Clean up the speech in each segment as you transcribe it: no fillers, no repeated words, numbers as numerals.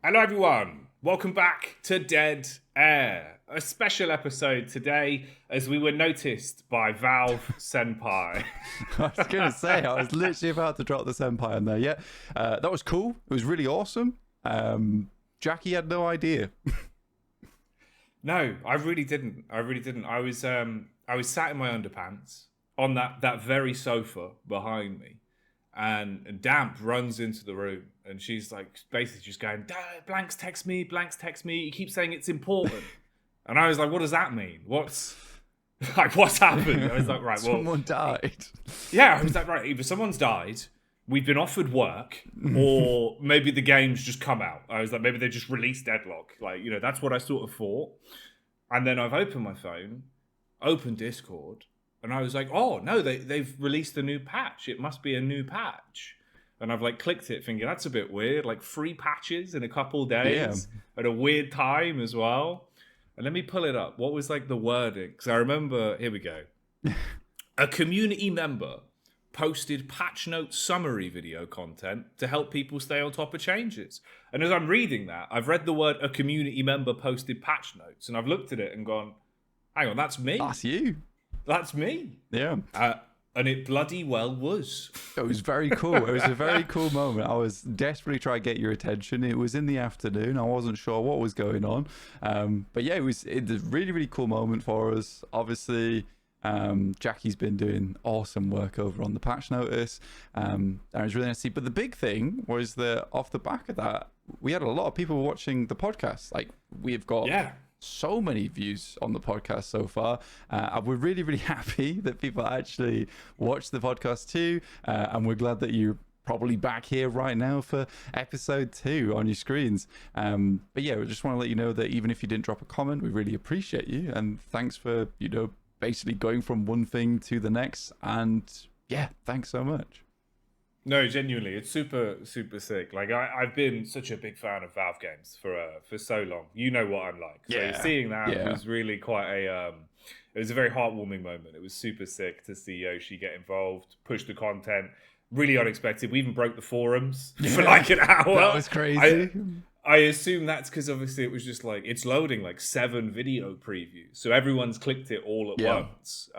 Hello everyone, welcome back to Dead Air. A special episode today as we were noticed by Valve SENPAI. I was going to say, I was literally about to drop the SENPAI in there. Yeah, that was cool. It was really awesome. Jacky had no idea. No, I really didn't. I was sat in my underpants on that very sofa behind me, and Damp runs into the room, and she's like basically just going, Blanks text me. He keeps saying it's important. And I was like, what does that mean? What's happened? I was like, right, well, someone died. Yeah, I was like, right, either someone's died, we've been offered work, or maybe the game's just come out. I was like, maybe they just released Deadlock. Like, that's what I sort of thought. And then I've opened my phone, opened Discord, and I was like, oh, no, they've released a new patch. It must be a new patch. And I've like clicked it thinking, that's a bit weird. Like 3 patches in a couple days at a weird time as well. And let me pull it up. What was like the wording? Because I remember, here we go. A community member posted patch note summary video content to help people stay on top of changes. And as I'm reading that, I've read the word a community member posted patch notes. And I've looked at it and gone, hang on, that's me. That's you. That's me. Yeah. And it bloody well was. It was very cool. It was a very cool moment. I was desperately trying to get your attention. It was in the afternoon. I wasn't sure what was going on. But yeah, it's a really, really cool moment for us. Obviously, Jacky's been doing awesome work over on the patch notice. And it was really nice to see. But the big thing was that off the back of that, we had a lot of people watching the podcast. Like, we've got... so many views on the podcast so far. We're really, really happy that people actually watch the podcast too. And we're glad that you're probably back here right now for episode 2 on your screens. But yeah, we just want to let you know that even if you didn't drop a comment, we really appreciate you. And thanks for, basically going from one thing to the next. And yeah, thanks so much. No, genuinely, it's super, super sick. Like, I've been such a big fan of Valve games for so long. You know what I'm like. So seeing that was really quite it was a very heartwarming moment. It was super sick to see Yoshi get involved, push the content. Really unexpected. We even broke the forums for like an hour. That was crazy. I assume that's because obviously it was just like, it's loading like 7 video previews. So everyone's clicked it all at once.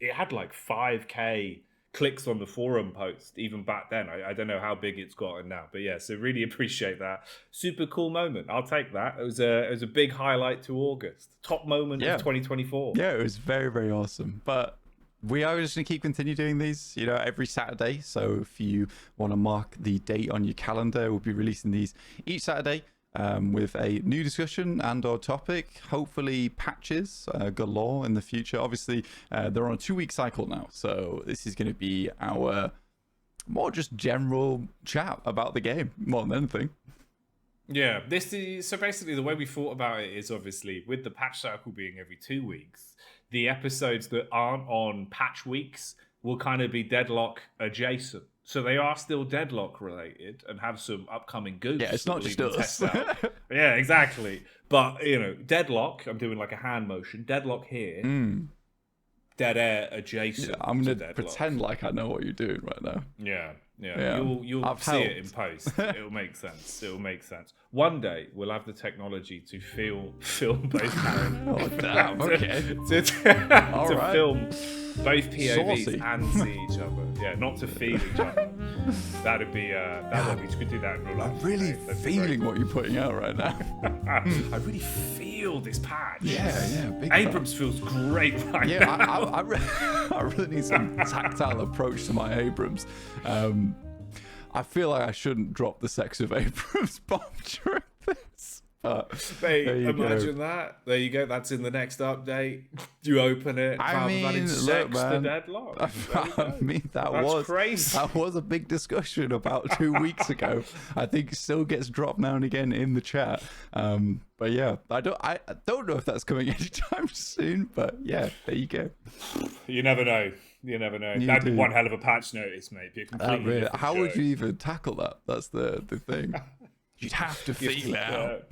It had like 5K clicks on the forum post even back then. I don't know how big it's gotten now, but yeah, so really appreciate that. Super cool moment. I'll take that. It was a big highlight to August. Top moment of 2024. Yeah, it was very, very awesome. But we are just going to continue doing these, every Saturday. So if you want to mark the date on your calendar, we'll be releasing these each Saturday. With a new discussion and or topic, hopefully patches galore in the future. Obviously, they're on a 2-week cycle now, so this is going to be our more just general chat about the game more than anything. Yeah, this is so basically the way we thought about it is obviously with the patch cycle being every 2 weeks, the episodes that aren't on patch weeks will kind of be Deadlock adjacent. So they are still Deadlock related and have some upcoming goofs. Yeah, it's not just us. Yeah, exactly. But, Deadlock, I'm doing like a hand motion. Deadlock here. Dead Air adjacent. Yeah, I'm going to pretend like I know what you're doing right now. Yeah. You'll see it in post. It'll make sense. One day we'll have the technology to film both characters. Oh damn! Okay. to film both POVs Saucy. and see each other. Yeah, not to feel each other. That'd be we could do that in real life. I'm really feeling what you're putting out right now. I really feel this patch. Yeah. Big Abrams feels great right now. Yeah, I really need some tactile approach to my Abrams. I feel like I shouldn't drop the sex of Abrams bomb during this. Mate, imagine that. There you go. That's in the next update. You open it. I mean, look, man. The Deadlock. That was crazy. That was a big discussion about 2 weeks ago. I think it still gets dropped now and again in the chat. But yeah, I don't know if that's coming anytime soon. But yeah, there you go. You never know. That'd be one hell of a patch notice, mate. Be a completely How would you even tackle that? That's the thing. You'd have to feel out.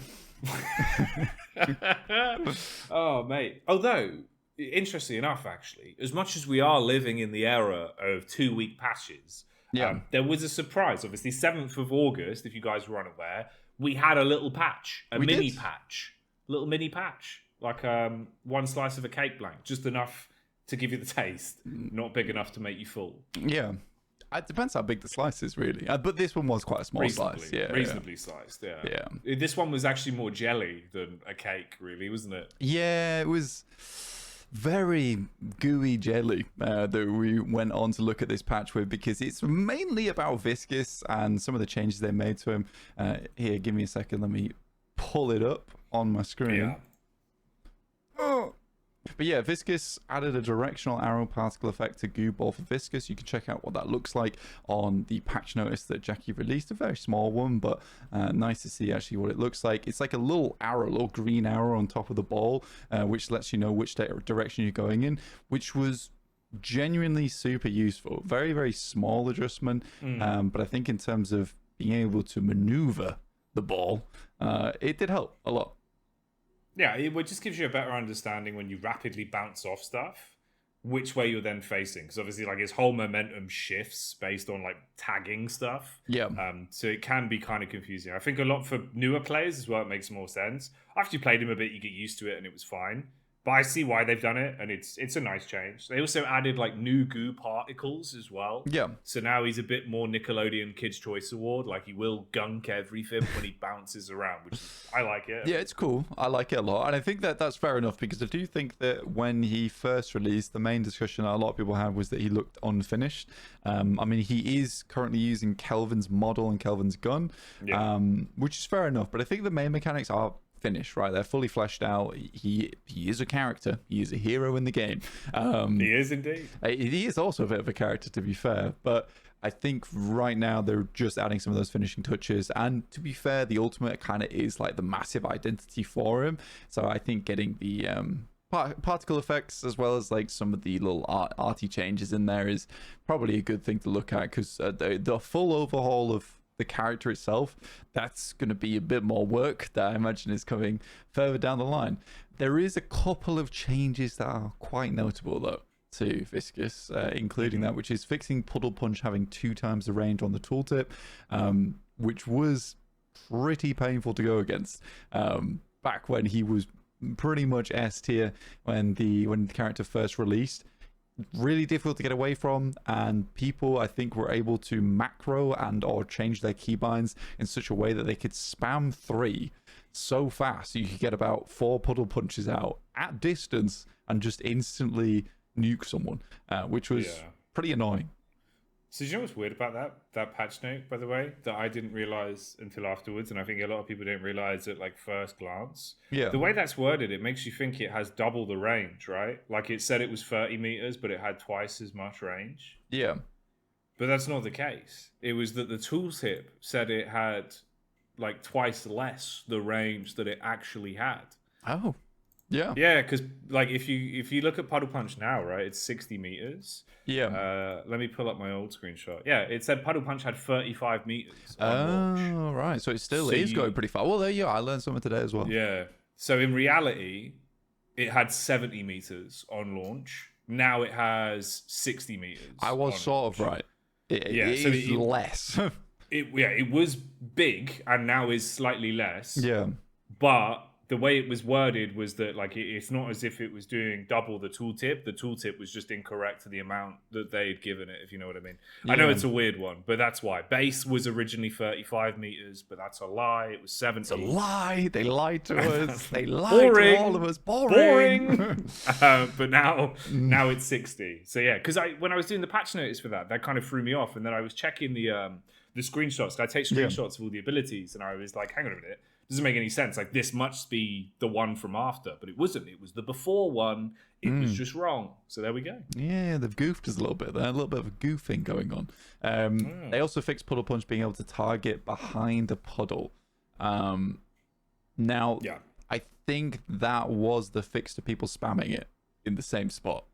Oh, mate. Although, interestingly enough, actually, as much as we are living in the era of 2-week patches, Yeah. There was a surprise. Obviously, 7th of August, if you guys were unaware, we had a little patch, a mini patch, little mini patch, like one slice of a cake blank, just enough to give you the taste, not big enough to make you full. Yeah. It depends how big the slice is, really. But this one was quite a small slice. Yeah, reasonably sliced. Yeah. Yeah. This one was actually more jelly than a cake, really, wasn't it? Yeah, it was very gooey jelly that we went on to look at this patch with, because it's mainly about Viscous and some of the changes they made to him. Here, give me a second. Let me pull it up on my screen. Yeah. Oh. But yeah, Viscous added a directional arrow particle effect to Goo Ball for Viscous. You can check out what that looks like on the patch notice that Jacky released. A very small one, but nice to see actually what it looks like. It's like a little arrow, a little green arrow on top of the ball, which lets you know which direction you're going in, which was genuinely super useful. Very, very small adjustment, but I think in terms of being able to maneuver the ball, it did help a lot. Yeah, it just gives you a better understanding when you rapidly bounce off stuff, which way you're then facing. Because obviously, like, his whole momentum shifts based on like tagging stuff. Yeah. So it can be kind of confusing. I think a lot for newer players as well, it makes more sense. After you played him a bit, you get used to it, and it was fine. But I see why they've done it, and it's a nice change. They also added like new goo particles as well. Yeah. So now he's a bit more Nickelodeon Kids' Choice Award. Like, he will gunk everything when he bounces around, which I like it. Yeah, it's cool. I like it a lot. And I think that that's fair enough, because I do think that when he first released, the main discussion a lot of people had was that he looked unfinished. I mean, he is currently using Kelvin's model and Kelvin's gun, which is fair enough. But I think the main mechanics are finished, right? They're fully fleshed out. He is a character. He is a hero in the game. He is indeed. He is also a bit of a character, to be fair. But I think right now they're just adding some of those finishing touches. And to be fair, the ultimate kind of is like the massive identity for him. So I think getting the particle effects, as well as like some of the little arty changes in there, is probably a good thing to look at, because the full overhaul of the character itself, that's going to be a bit more work that I imagine is coming further down the line. There is a couple of changes that are quite notable though to Viscous, including that which is fixing Puddle Punch having 2 times the range on the tooltip, which was pretty painful to go against back when he was pretty much S tier when the character first released. Really difficult to get away from, and people, I think, were able to macro and or change their keybinds in such a way that they could spam 3 so fast you could get about 4 puddle punches out at distance and just instantly nuke someone, which was pretty annoying. So do you know what's weird about that patch note, by the way, that I didn't realize until afterwards, and I think a lot of people didn't realize at like first glance? Yeah. The way that's worded, it makes you think it has double the range, right? Like, it said it was 30 meters, but it had twice as much range. Yeah. But that's not the case. It was that the tooltip said it had like twice less the range that it actually had. Oh. Yeah. Yeah, because like if you look at Puddle Punch now, right, it's 60 meters. Yeah. Let me pull up my old screenshot. Yeah, it said Puddle Punch had 35 meters. Oh, right. So it still is going pretty far. Well, there you go. I learned something today as well. Yeah. So in reality, it had 70 meters on launch. Now it has 60 meters. I was sort of right. It is less. It was big and now is slightly less. Yeah. But the way it was worded was that like it's not as if it was doing double the tooltip. The tooltip was just incorrect to the amount that they'd given it, if you know what I mean. Yeah. I know it's a weird one, but that's why. Base was originally 35 meters, but that's a lie. It was 70. It's a lie. They lied to us. They lied to all of us. Boring. But now it's 60. So yeah, because when I was doing the patch notice for that kind of threw me off, and then I was checking the screenshots. I take screenshots of all the abilities, and I was like, hang on a minute. Doesn't make any sense. Like, this must be the one from after, but it wasn't. It was the before one. It was just wrong. So there we go. Yeah, they've goofed us a little bit there. A little bit of a goofing going on. They also fixed Puddle Punch being able to target behind a puddle. Now, I think that was the fix to people spamming it in the same spot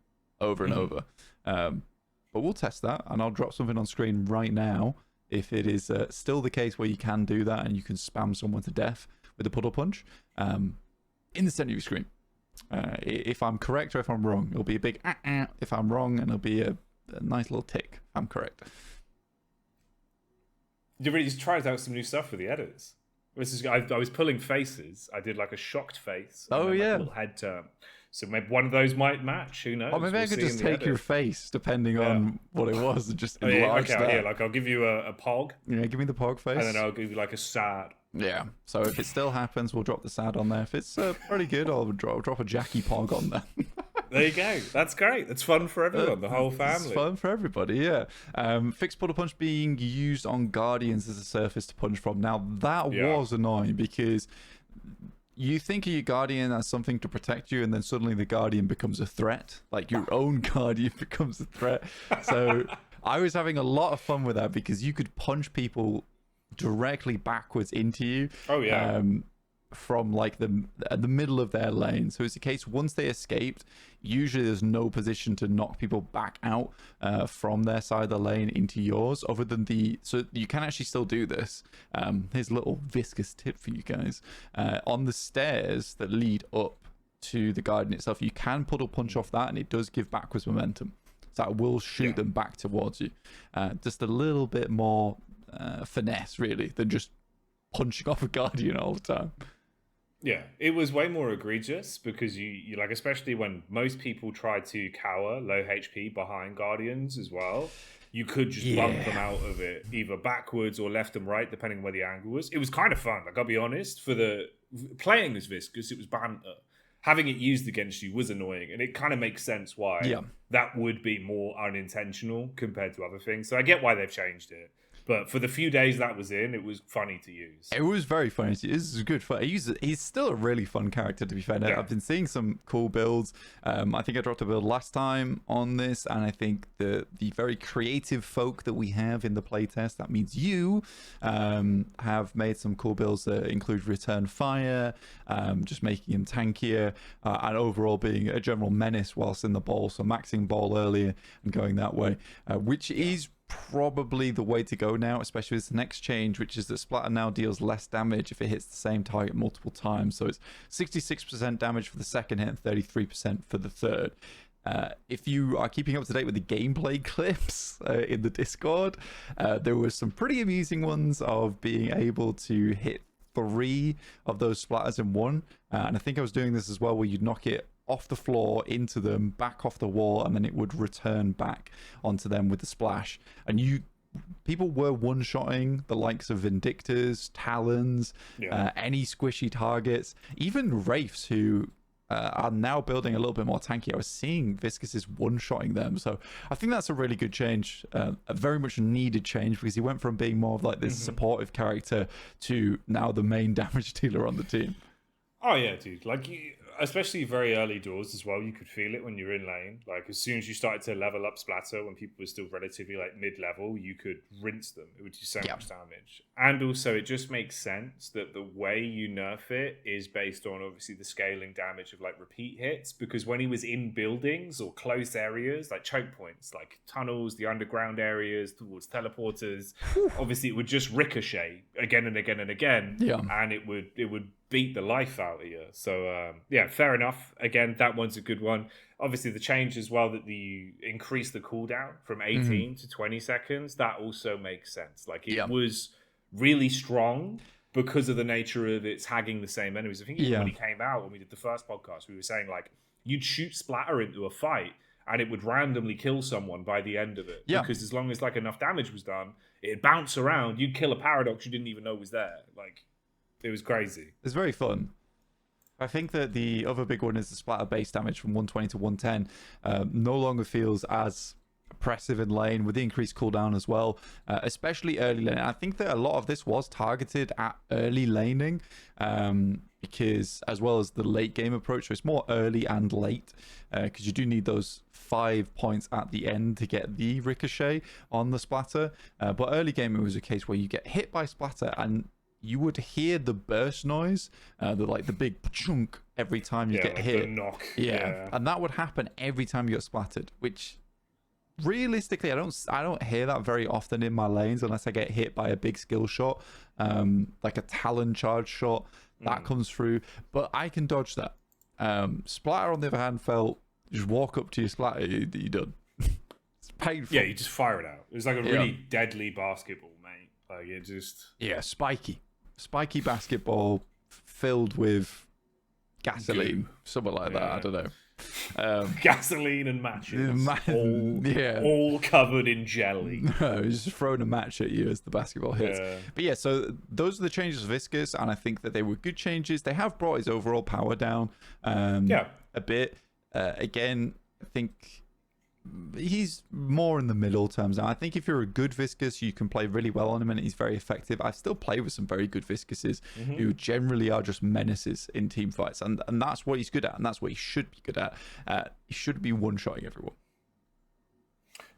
over and over. But we'll test that, and I'll drop something on screen right now if it is still the case where you can do that and you can spam someone to death with a Puddle Punch in the center of your screen. If I'm correct or if I'm wrong, it'll be a big if I'm wrong, and it'll be a nice little tick if I'm correct. You really just tried out some new stuff with the editors. I was pulling faces. I did like a shocked face. And Oh, then, like, yeah. a little head turn. So maybe one of those might match. Who knows? Or maybe I could see just in the take your edit. face, depending on what it was, and just Oh, yeah, enlarge okay, that. yeah, like I'll give you a pog, Yeah, give me the pog face. and then I'll give you like a sad. Yeah. So if it still happens, we'll drop the sad on there. If it's pretty good, I'll drop a Jacky pog on there. There you go. That's great. That's fun for everyone, the whole family. It's fun for everybody, yeah. Fixed puddle punch being used on Guardians as a surface to punch from. Now, that was annoying because you think of your Guardian as something to protect you, and then suddenly the Guardian becomes a threat. Like, your own Guardian becomes a threat. So I was having a lot of fun with that because you could punch people directly backwards into you. Oh, yeah. From like the middle of their lane. So it's a case once they escaped, usually there's no position to knock people back out from their side of the lane into yours, other than so you can actually still do this. Here's a little viscous tip for you guys. On the stairs that lead up to the Guardian itself, you can puddle punch off that, and it does give backwards momentum. So that will shoot them back towards you. Just a little bit more finesse, really, than just punching off a Guardian all the time. Yeah, it was way more egregious because you like, especially when most people try to cower low HP behind Guardians as well, you could just bump them out of it, either backwards or left and right, depending on where the angle was. It was kind of fun, like, I'll be honest. For the playing as Viscous, it was banter. Having it used against you was annoying, and it kind of makes sense why that would be more unintentional compared to other things. So I get why they've changed it. But for the few days that was in, it was funny to use. It was very funny. It was good fun. He's still a really fun character, to be fair. Yeah. I've been seeing some cool builds. I think I dropped a build last time on this, and I think the very creative folk that we have in the playtest, that means you, have made some cool builds that include Return Fire, just making him tankier, and overall being a general menace whilst in the ball. So maxing ball earlier and going that way, which is probably the way to go now, especially with the next change, which is that Splatter now deals less damage if it hits the same target multiple times. So it's 66% damage for the second hit and 33% for the third. If you are keeping up to date with the gameplay clips in the Discord, there were some pretty amusing ones of being able to hit 3 of those splatters in one. And I think I was doing this as well, where you'd knock it off the floor into them, back off the wall, and then it would return back onto them with the splash. And people were one-shotting the likes of Vindictors, Talons, any squishy targets, even Wraiths, who are now building a little bit more tanky. I was seeing Viscous is one-shotting them, so I think that's a really good change, a very much needed change, because he went from being more of like this supportive character to now the main damage dealer on the team. Oh yeah, dude. Like, especially very early doors as well, you could feel it when you're in lane. Like, as soon as you started to level up Splatter, when people were still relatively like mid-level, you could rinse them. It would do so much damage. And also, it just makes sense that the way you nerf it is based on, obviously, the scaling damage of like repeat hits. Because when he was in buildings or closed areas, like choke points, like tunnels, the underground areas towards teleporters, obviously it would just ricochet again and again and again. And it would beat the life out of you. So fair enough. Again, that one's a good one. Obviously, the change as well, that you increase the cooldown from 18 to 20 seconds, that also makes sense. Like, it was really strong because of the nature of its hagging the same enemies. I think even when he came out, when we did the first podcast, we were saying, like, you'd shoot Splatter into a fight and it would randomly kill someone by the end of it. Because as long as like enough damage was done, it'd bounce around. You'd kill a Paradox you didn't even know was there. Like, it was crazy. It's very fun. I think that the other big one is the splatter base damage from 120 to 110. No longer feels as oppressive in lane, with the increased cooldown as well, especially early lane. I think that a lot of this was targeted at early laning, because as well as the late game approach, so it's more early and late, because you do need those 5 points at the end to get the ricochet on the splatter. But early game, it was a case where you get hit by splatter and you would hear the burst noise, the big chunk every time you get like hit. The knock. And that would happen every time you got splattered, which realistically I don't hear that very often in my lanes unless I get hit by a big skill shot, like a Talon charge shot that comes through. But I can dodge that. Splatter, on the other hand, felt just walk up to your splatter, you're done. It's painful. Yeah, you just fire it out. It was like a really deadly basketball, mate. Like it just spiky basketball filled with gasoline, goo. something like that. I don't know. Gasoline and matches, Yeah, all covered in jelly. No, he's just throwing a match at you as the basketball hits. Yeah. But yeah, so those are the changes of Viscous, and I think that they were good changes. They have brought his overall power down a bit. Again, I think he's more in the middle terms now. I think if you're a good Viscous, you can play really well on him and he's very effective. I still play with some very good Viscuses who generally are just menaces in team fights, and that's what he's good at, and that's what he should be good at. He should be one-shotting everyone.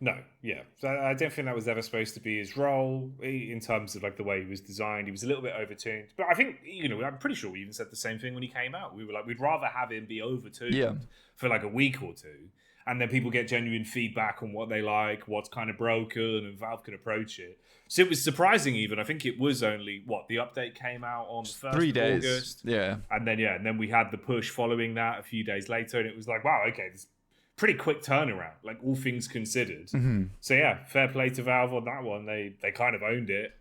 No, yeah. So I don't think that was ever supposed to be his role in terms of like the way he was designed. He was a little bit overtuned. But I think, I'm pretty sure we even said the same thing when he came out. We were like, we'd rather have him be overtuned for like a week or two, and then people get genuine feedback on what they like, what's kind of broken, and Valve can approach it. So it was surprising even. I think it was only, the update came out on the 1st 3 of days. August. Yeah. And then we had the push following that a few days later, and it was like, wow, okay, this pretty quick turnaround, like all things considered. So yeah, fair play to Valve on that one. They kind of owned it.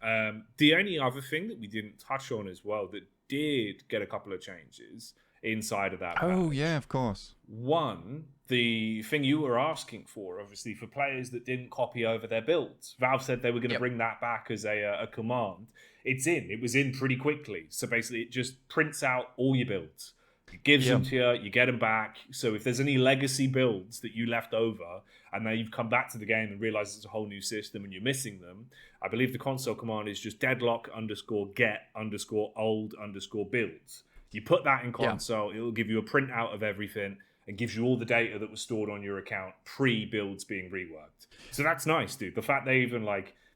The only other thing that we didn't touch on as well that did get a couple of changes inside of that patch. Yeah, of course. One, the thing you were asking for, obviously, for players that didn't copy over their builds. Valve said they were going to bring that back as a command. It was in pretty quickly. So basically it just prints out all your builds. It gives them to you, you get them back. So if there's any legacy builds that you left over and now you've come back to the game and realized it's a whole new system and you're missing them, I believe the console command is just deadlock_get_old_builds. You put that in console, it'll give you a printout of everything and gives you all the data that was stored on your account pre-builds being reworked. So that's nice, dude. The fact they even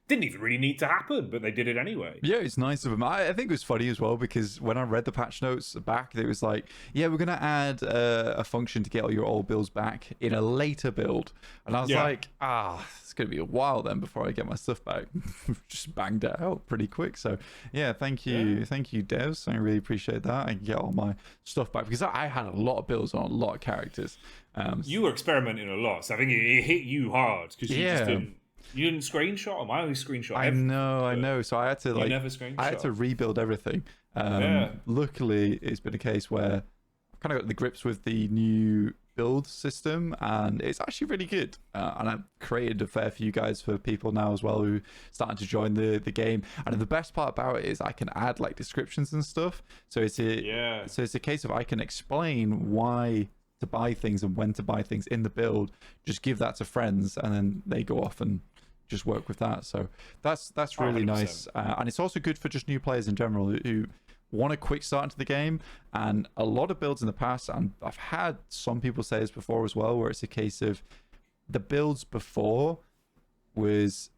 didn't even really need to happen, but they did it anyway. Yeah, it's nice of them. I think it was funny as well because when I read the patch notes back, it was like, we're going to add a function to get all your old builds back in a later build. And I was like, it's going to be a while then before I get my stuff back. Just banged it out pretty quick. So yeah, thank you. Thank you, devs. I really appreciate that. I can get all my stuff back because I had a lot of builds on a lot of characters. You were experimenting a lot, so I think it hit you hard because you just didn't. You didn't screenshot them. I only screenshot everything. I know. So I had to I had to rebuild everything. Luckily, it's been a case where I've kind of got the grips with the new build system, and it's actually really good. And I've created a fair few guys for people now as well who starting to join the game. And the best part about it is I can add descriptions and stuff. So it's a case of I can explain why to buy things and when to buy things in the build. Just give that to friends, and then they go off and just work with that. So that's really 100%. Nice, and it's also good for just new players in general who want a quick start into the game. And a lot of builds in the past, and I've had some people say this before as well, where it's a case of the builds before was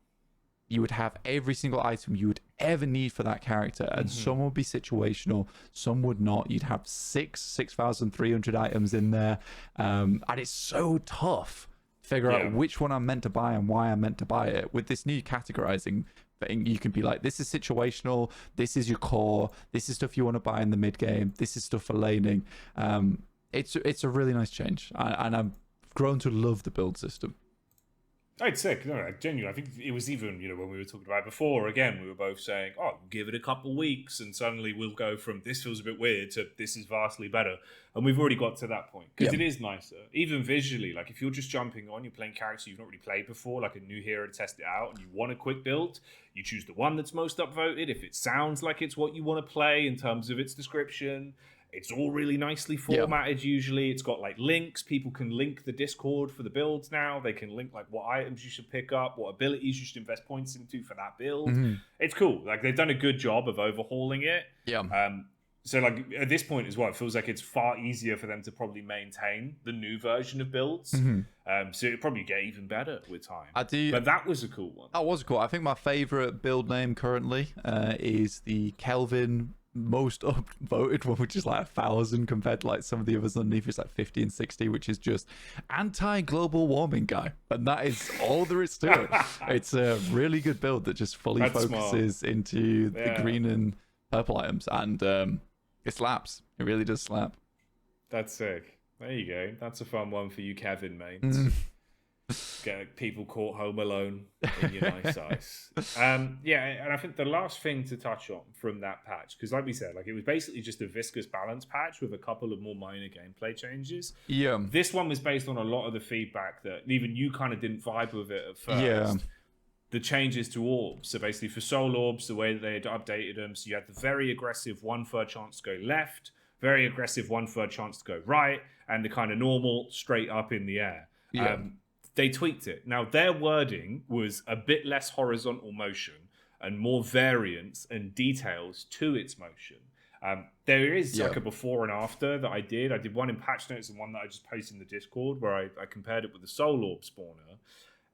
you would have every single item you would ever need for that character, and some would be situational, some would not. You'd have 6,300 items in there, and it's so tough figure out which one I'm meant to buy and why I'm meant to buy it. With this new categorizing thing, you can be like, this is situational, this is your core, this is stuff you want to buy in the mid game, this is stuff for laning. It's a really nice change, and I've grown to love the build system. It's sick. No, genuinely. I think it was even, when we were talking about it before, again, we were both saying, give it a couple weeks and suddenly we'll go from this feels a bit weird to this is vastly better. And we've already got to that point because it is nicer. Even visually, if you're just jumping on, you're playing characters you've not really played before, like a new hero to test it out, and you want a quick build, you choose the one that's most upvoted. If it sounds like it's what you want to play in terms of its description, it's all really nicely formatted usually. It's got links. People can link the Discord for the builds now. They can link what items you should pick up, what abilities you should invest points into for that build. It's cool. They've done a good job of overhauling it. So at this point as well, it feels like it's far easier for them to probably maintain the new version of builds. So it'll probably get even better with time. But that was a cool one. That was cool. I think my favorite build name currently is the Kelvin most upvoted one, which is 1,000 compared to some of the others underneath. It's 50 and 60, which is just anti-global warming guy, and that is all there is to it. It's a really good build that just fully focuses into the green and purple items, and it slaps. It really does slap. That's sick. There you go. That's a fun one for you, Kevin, mate. Get people caught home alone in your nice ice. Yeah, and I think the last thing to touch on from that patch, because like we said, like it was basically just a viscous balance patch with a couple of more minor gameplay changes. Yeah. This one was based on a lot of the feedback that even you kind of didn't vibe with it at first. Yeah. The changes to orbs. So basically for soul orbs, the way that they had updated them, so you had the very aggressive 1/3 chance to go left, very aggressive 1/3 chance to go right, and the kind of normal straight up in the air. Yeah. They tweaked it. Now, their wording was a bit less horizontal motion and more variance and details to its motion. There is like a before and after that I did. I did one in patch notes and one that I just posted in the Discord where I compared it with the Soul Orb spawner.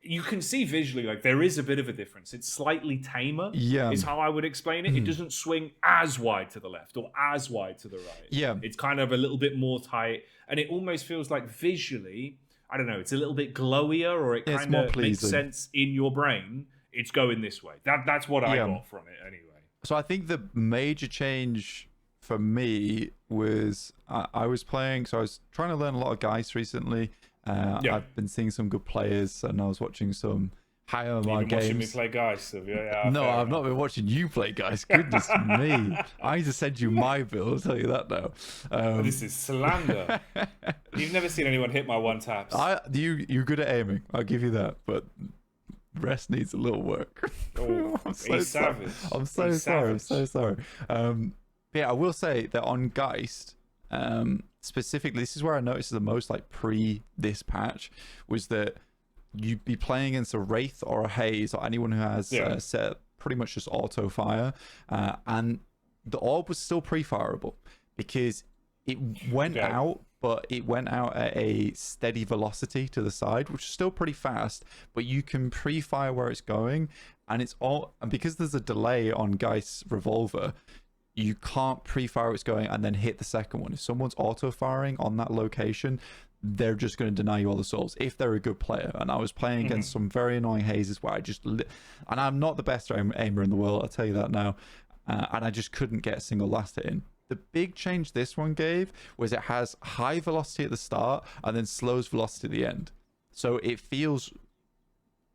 You can see visually, like, there is a bit of a difference. It's slightly tamer, is how I would explain it. It doesn't swing as wide to the left or as wide to the right. Yeah. It's kind of a little bit more tight, and it almost feels like visually, I don't know, it's a little bit glowier, or it kind of makes sense in your brain. It's going this way. That's what I got from it anyway. So I think the major change for me was I was playing, so I was trying to learn a lot of Geist recently. I've been seeing some good players, and I was watching some higher games. You've been watching me play Geist, have you? Yeah, no, I've not been watching you play Geist. Goodness me. I need to send you my build, I'll tell you that now. This is slander. You've never seen anyone hit my one taps. You're good at aiming, I'll give you that, but rest needs a little work. Oh, he's savage. I'm so sorry. Yeah, I will say that on Geist, specifically, this is where I noticed the most, like pre this patch, was that you'd be playing against a Wraith or a Haze or anyone who has set pretty much just auto fire, and the orb was still pre-fireable because it went out, but it went out at a steady velocity to the side, which is still pretty fast, but you can pre-fire where it's going, and because there's a delay on Geist's revolver, you can't pre-fire where it's going and then hit the second one. If someone's auto-firing on that location, they're just going to deny you all the souls if they're a good player. And I was playing against some very annoying Hazes where and I'm not the best aimer in the world, I'll tell you that now, and I just couldn't get a single last hit in. The big change this one gave was it has high velocity at the start and then slows velocity at the end. So it feels,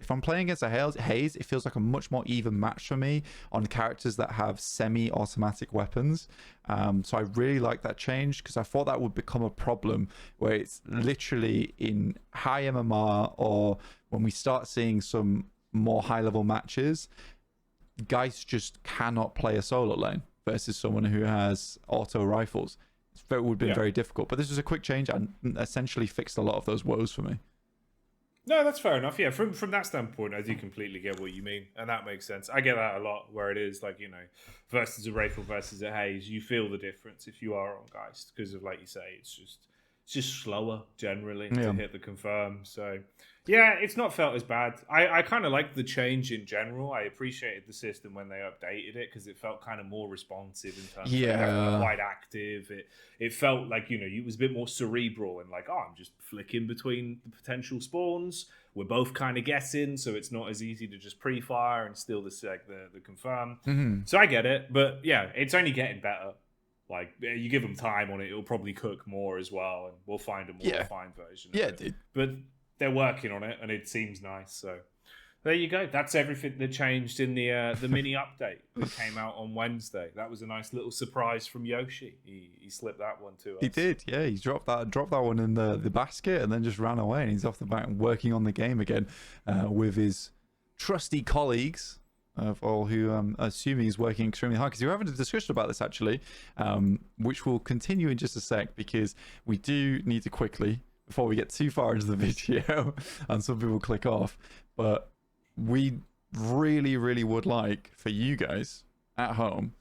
if I'm playing against a Haze, it feels like a much more even match for me on characters that have semi-automatic weapons. So I really like that change because I thought that would become a problem where it's literally in high MMR, or when we start seeing some more high-level matches, Geist just cannot play a solo lane versus someone who has auto rifles. It would have been very difficult. But this was a quick change and essentially fixed a lot of those woes for me. No, that's fair enough. Yeah, from that standpoint, I do completely get what you mean, and that makes sense. I get that a lot, where it is like, you know, versus a Wraith versus a Haze, you feel the difference if you are on Geist because of, like you say, it's just slower generally to hit the confirm. So yeah, it's not felt as bad. I kind of like the change in general. I appreciated the system when they updated it because it felt kind of more responsive in terms of having quite active. It felt like, you know, it was a bit more cerebral and like, oh, I'm just flicking between the potential spawns. We're both kind of guessing, so it's not as easy to just pre-fire and steal the confirm. So I get it, but yeah, it's only getting better. Like, you give them time on it, it'll probably cook more as well, and we'll find a more refined version of it. Dude. But they're working on it, and it seems nice. So there you go. That's everything that changed in the mini update that came out on Wednesday. That was a nice little surprise from Yoshi. He slipped that one to us. He did, yeah. He dropped that one in the basket and then just ran away, and he's off the back working on the game again with his trusty colleagues. Of all who I'm assuming is working extremely hard, because we were having a discussion about this actually, which will continue in just a sec, because we do need to quickly, before we get too far into the video and some people click off, but we really, really would like for you guys at home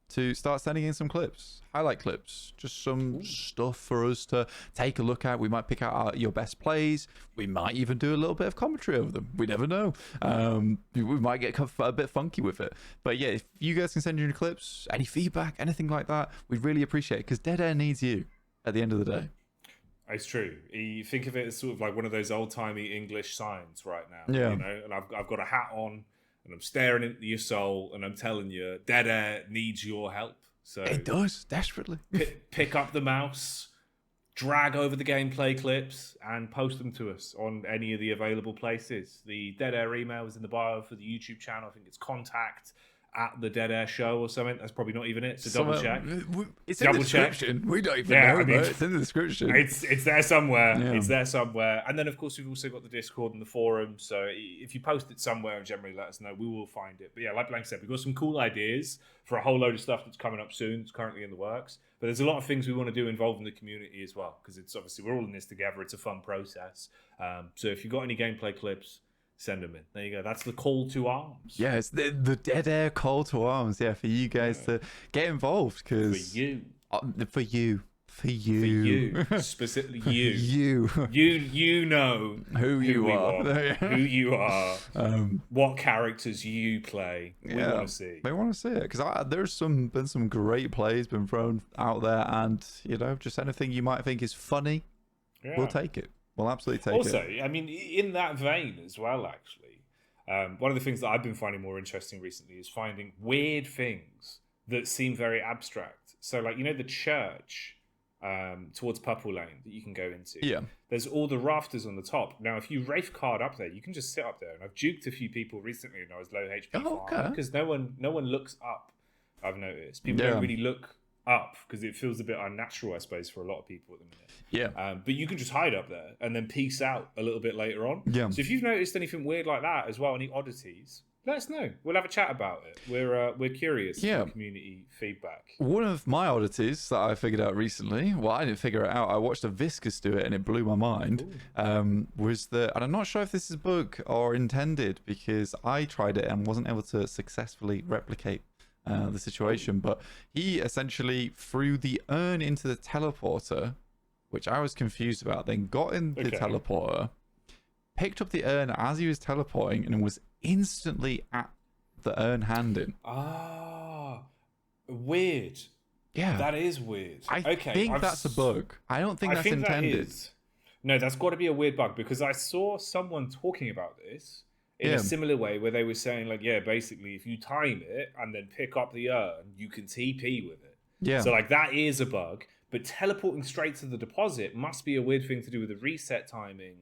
to start sending in some clips, highlight clips, just some stuff for us to take a look at. We might pick out your best plays. We might even do a little bit of commentary over them. We never know. We might get a bit funky with it. But yeah, if you guys can send in your clips, any feedback, anything like that, we'd really appreciate it, because Dead Air needs you at the end of the day. It's true. You think of it as sort of like one of those old-timey English signs right now. Yeah. You know, and I've got a hat on, and I'm staring into your soul, and I'm telling you, Dead Air needs your help. So it does, desperately. Pick up the mouse, drag over the gameplay clips and post them to us on any of the available places. The Dead Air email is in the bio for the YouTube channel. I think it's contact at the Dead Air Show or something. That's probably not even it. So double check. It's in the description. We don't even know, but it's in the description. It's there somewhere. Yeah. It's there somewhere. And then, of course, we've also got the Discord and the forum. So if you post it somewhere and generally let us know, we will find it. But yeah, like Blank said, we've got some cool ideas for a whole load of stuff that's coming up soon. It's currently in the works. But there's a lot of things we want to do involving the community as well, because it's obviously we're all in this together. It's a fun process. So if you've got any gameplay clips, send them in. There you go. That's the call to arms. Yeah, it's the Dead Air call to arms. Yeah, for you guys to get involved, because for you, specifically you, you know who you are, who you are, what characters you play. We want to see. They want to see it, because there's been some great plays been thrown out there, and just anything you might think is funny, we'll take it. We'll absolutely take it. Also, I mean, in that vein as well, actually, one of the things that I've been finding more interesting recently is finding weird things that seem very abstract. So, like, the church towards Purple Lane that you can go into. Yeah. There's all the rafters on the top. Now, if you Wraith card up there, you can just sit up there. And I've juked a few people recently when I was low HP because no one looks up, I've noticed. People don't really look up because it feels a bit unnatural, I suppose, for a lot of people at the minute. Yeah. But you can just hide up there and then peace out a little bit later on. Yeah. So if you've noticed anything weird like that as well, any oddities, let us know. We'll have a chat about it. We're curious for community feedback. One of my oddities that I figured out recently, well, I didn't figure it out. I watched a Viscous do it and it blew my mind. Was and I'm not sure if this is bug or intended, because I tried it and wasn't able to successfully replicate the situation, but he essentially threw the urn into the teleporter, which I was confused about, then got in the teleporter, picked up the urn as he was teleporting, and was instantly at the urn handing. Weird. Yeah. That is weird. I think that's a bug. I don't think that's intended. No, that's got to be a weird bug, because I saw someone talking about this in a similar way, where they were saying, like, basically, if you time it and then pick up the urn, you can TP with it. Yeah. So, like, that is a bug. But teleporting straight to the deposit must be a weird thing to do with the reset timing.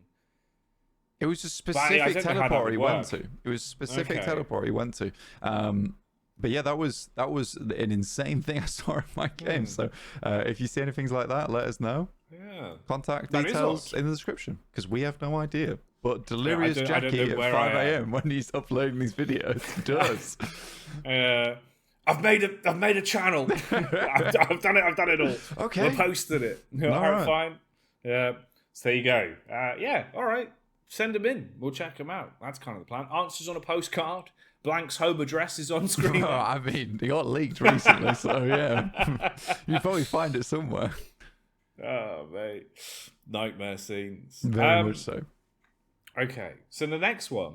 It was a specific teleport he went to. It was a specific teleport he went to. But yeah, that was an insane thing I saw in my game. So if you see anything like that, let us know. Yeah. Contact details in the description, because we have no idea. But Delirious Jacky at 5 a.m. when he's uploading these videos does. I've made a channel. I've done it all. Okay. I posted it. All right, fine. Yeah. So there you go. All right. Send them in. We'll check them out. That's kind of the plan. Answers on a postcard. Blank's home address is on screen. I mean, they got leaked recently, so yeah. You'll probably find it somewhere. Oh, mate. Nightmare scenes. Very much so. Okay. So the next one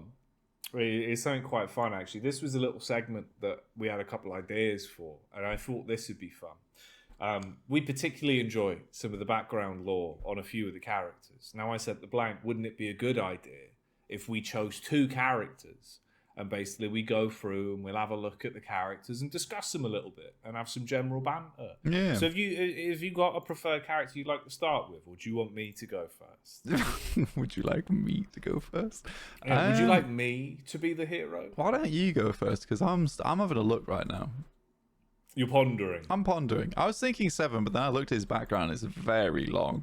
is something quite fun, actually. This was a little segment that we had a couple ideas for, and I thought this would be fun. We particularly enjoy some of the background lore on a few of the characters. Now, I said to Blank, wouldn't it be a good idea if we chose 2 characters and basically we go through and we'll have a look at the characters and discuss them a little bit and have some general banter? Yeah. So have you got a preferred character you'd like to start with, or do you want me to go first? Would you like me to go first? Would you like me to be the hero? Why don't you go first? Because I'm having a look right now. You're pondering. I'm pondering. I was thinking 7, but then I looked at his background. It's very long.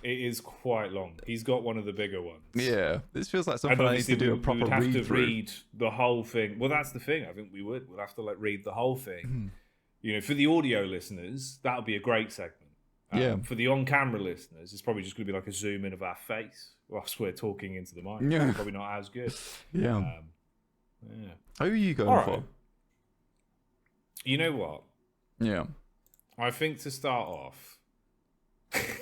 It is quite long. He's got one of the bigger ones. Yeah, this feels like something I need to do a proper read through. We'd have to read the whole thing. Well, that's the thing. I think we would. We'll have to read the whole thing. For the audio listeners, that would be a great segment. For the on-camera listeners, it's probably just going to be like a zoom in of our face whilst we're talking into the mic. Yeah. Probably not as good. Yeah. Who are you going for? You know what? Yeah. I think to start off,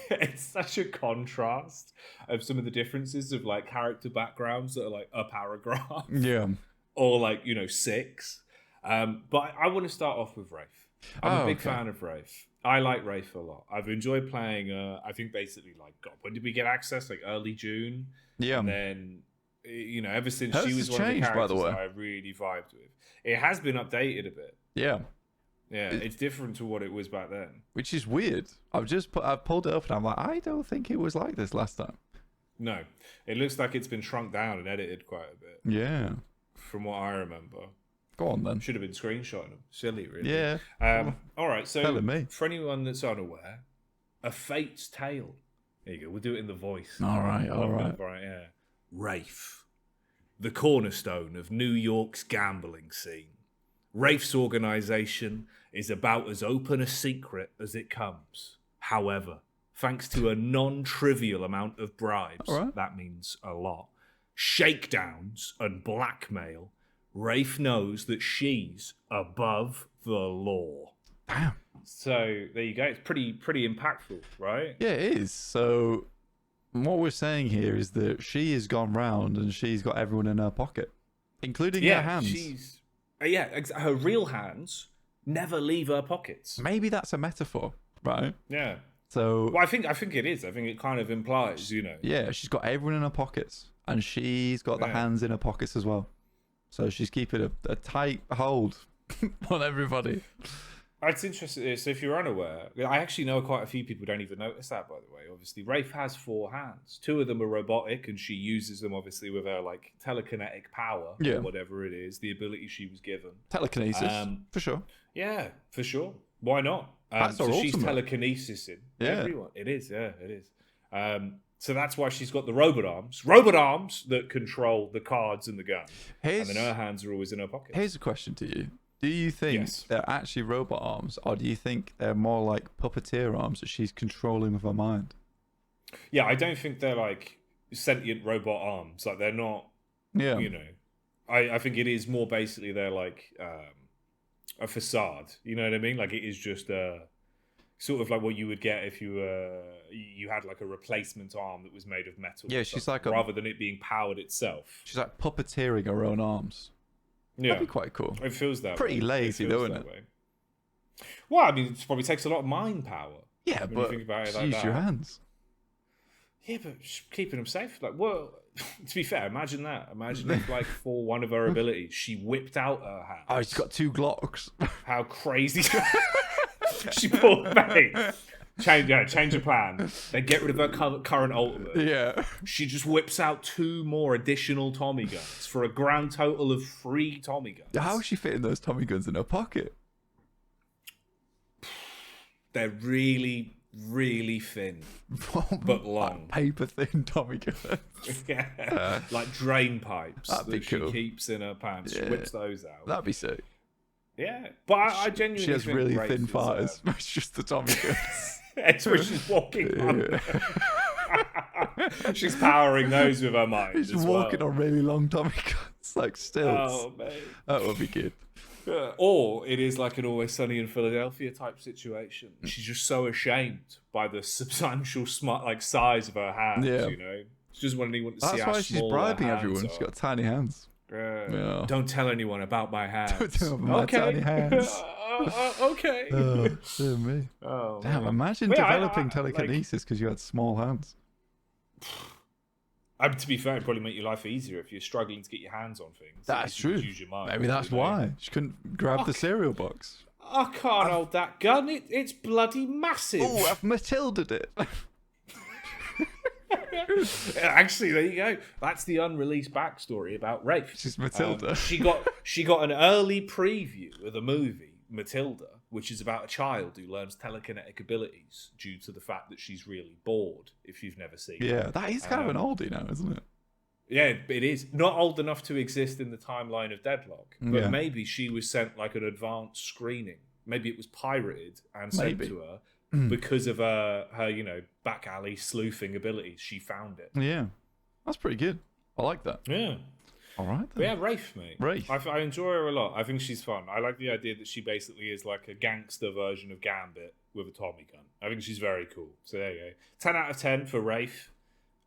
it's such a contrast of some of the differences of like character backgrounds that are like a paragraph. Yeah. Or like, 6. But I want to start off with Wraith. I'm a big fan of Wraith. I like Wraith a lot. I've enjoyed playing I think basically when did we get access? Like early June. Yeah. And then ever since Hers she was has one changed, of the by the characters way. that I really vibed with. It has been updated a bit. Yeah. Yeah, it's different to what it was back then. Which is weird. I've pulled it up and I'm like, I don't think it was like this last time. No, it looks like it's been shrunk down and edited quite a bit. Yeah. From what I remember. Go on then. Should have been screenshotting them. Silly, really. Yeah. All right, so telling me. for anyone that's unaware, A Fate's Tale. There you go. We'll do it in the voice. All right. Yeah. Rafe, the cornerstone of New York's gambling scene. Rafe's organisation is about as open a secret as it comes. However, thanks to a non-trivial amount of bribes, that means a lot, shakedowns and blackmail, Rafe knows that she's above the law. Damn. So there you go. It's pretty impactful, right? Yeah, it is. So what we're saying here is that she has gone round and she's got everyone in her pocket, including her hands. Her real hands never leave her pockets. Maybe that's a metaphor, right? Yeah. So well, I think it is. I think it kind of implies, Yeah, she's got everyone in her pockets, and she's got the hands in her pockets as well. So she's keeping a tight hold on everybody. It's interesting. So if you're unaware, I actually know quite a few people don't even notice that, by the way. Obviously, Rafe has 4 hands. 2 of them are robotic, and she uses them, obviously, with her, like, telekinetic power, or whatever it is, the ability she was given. Telekinesis, for sure. Yeah, for sure. Why not? So she's telekinesis in everyone. It is, yeah, it is. So that's why she's got the robot arms that control the cards and the gun. And then her hands are always in her pocket. Here's a question to you. Do you think they're actually robot arms, or do you think they're more like puppeteer arms that she's controlling with her mind? Yeah, I don't think they're like sentient robot arms. Like they're not. Yeah. I think it is more basically they're like a facade. You know what I mean? Like it is just sort of like what you would get if you had like a replacement arm that was made of metal. Yeah, she's like rather than it being powered itself. She's like puppeteering her own arms. Yeah, that'd be quite cool. It feels that pretty way. Lazy, though, isn't it? Way. Well, I mean, it probably takes a lot of mind power. Yeah, but you think about it like use your hands. Yeah, but keeping them safe. Like, well, to be fair, imagine that. Imagine if, like, for one of her abilities, she whipped out her hands. Oh, she's got 2 Glocks. How crazy! She bought mate. Change of plan. They get rid of her current ultimate. Yeah. She just whips out 2 more additional Tommy guns for a grand total of 3 Tommy guns. How is she fitting those Tommy guns in her pocket? They're really, really thin, but long. Like paper thin Tommy guns. Yeah. Like drain pipes that cool. She keeps in her pants. She whips those out. That'd be sick. Yeah, but I genuinely she has think really Rafe thin fires. It's just the Tommy guns. That's where she's walking on. She's powering those with her mind. She's walking on really long Tommy guns, like stilts. Oh, mate. That would be good. Or it is like an Always Sunny in Philadelphia type situation. She's just so ashamed by the substantial size of her hands, She doesn't want anyone to see how small. That's why she's bribing everyone. She's got tiny hands. Don't tell anyone about my hands. Don't tell them about my tiny hands. Okay. Oh, dear me. Oh, damn, man. imagine developing telekinesis because you had small hands. To be fair, it'd probably make your life easier if you're struggling to get your hands on things. That's true. Use your mind, maybe that's why. She couldn't grab the cereal box. I can't hold that gun. It's bloody massive. Oh, I've Matilda'd it. Actually, there you go. That's the unreleased backstory about Rafe. She's Matilda. She got an early preview of the movie Matilda, which is about a child who learns telekinetic abilities due to the fact that she's really bored. If you've never seen it, that is kind of an oldie now, isn't it? Yeah, it is. Not old enough to exist in the timeline of Deadlock, but maybe she was sent like an advanced screening. Maybe it was pirated and sent to her. Because of her back alley sleuthing abilities, she found it. Yeah, that's pretty good. I like that. Yeah. All right. But yeah, Rafe, mate. Rafe. I enjoy her a lot. I think she's fun. I like the idea that she basically is like a gangster version of Gambit with a Tommy gun. I think she's very cool. So there you go. 10 out of 10 for Rafe.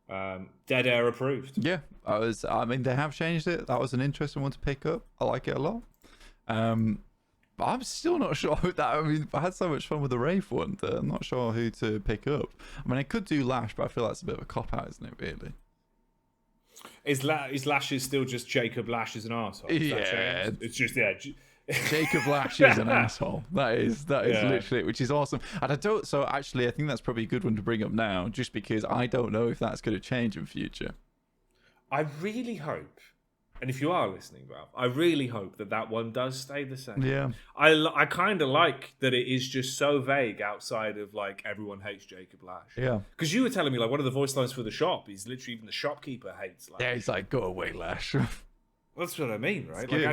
Dead Air approved. Yeah, I mean, they have changed it. That was an interesting one to pick up. I like it a lot. But I'm still not sure that. I mean, I had so much fun with the Rafe one that I'm not sure who to pick up. I mean, I could do Lash, but I feel that's a bit of a cop out, isn't it? Really. Is Lash still just Jacob Lash as an arsehole? Yeah, it's just Jacob Lash is an asshole. That is Yeah. literally it, which is awesome. And I don't. So actually, I think that's probably a good one to bring up now, just because I don't know if that's going to change in future. I really hope, and if you are listening, Ralph, I really hope that one does stay the same. Yeah. I kind of like that it is just so vague outside of like everyone hates Jacob Lash. Yeah. Because you were telling me like one of the voice lines for the shop is literally even the shopkeeper hates Lash. Yeah, he's like, go away, Lash. That's what I mean, right? It's Like good.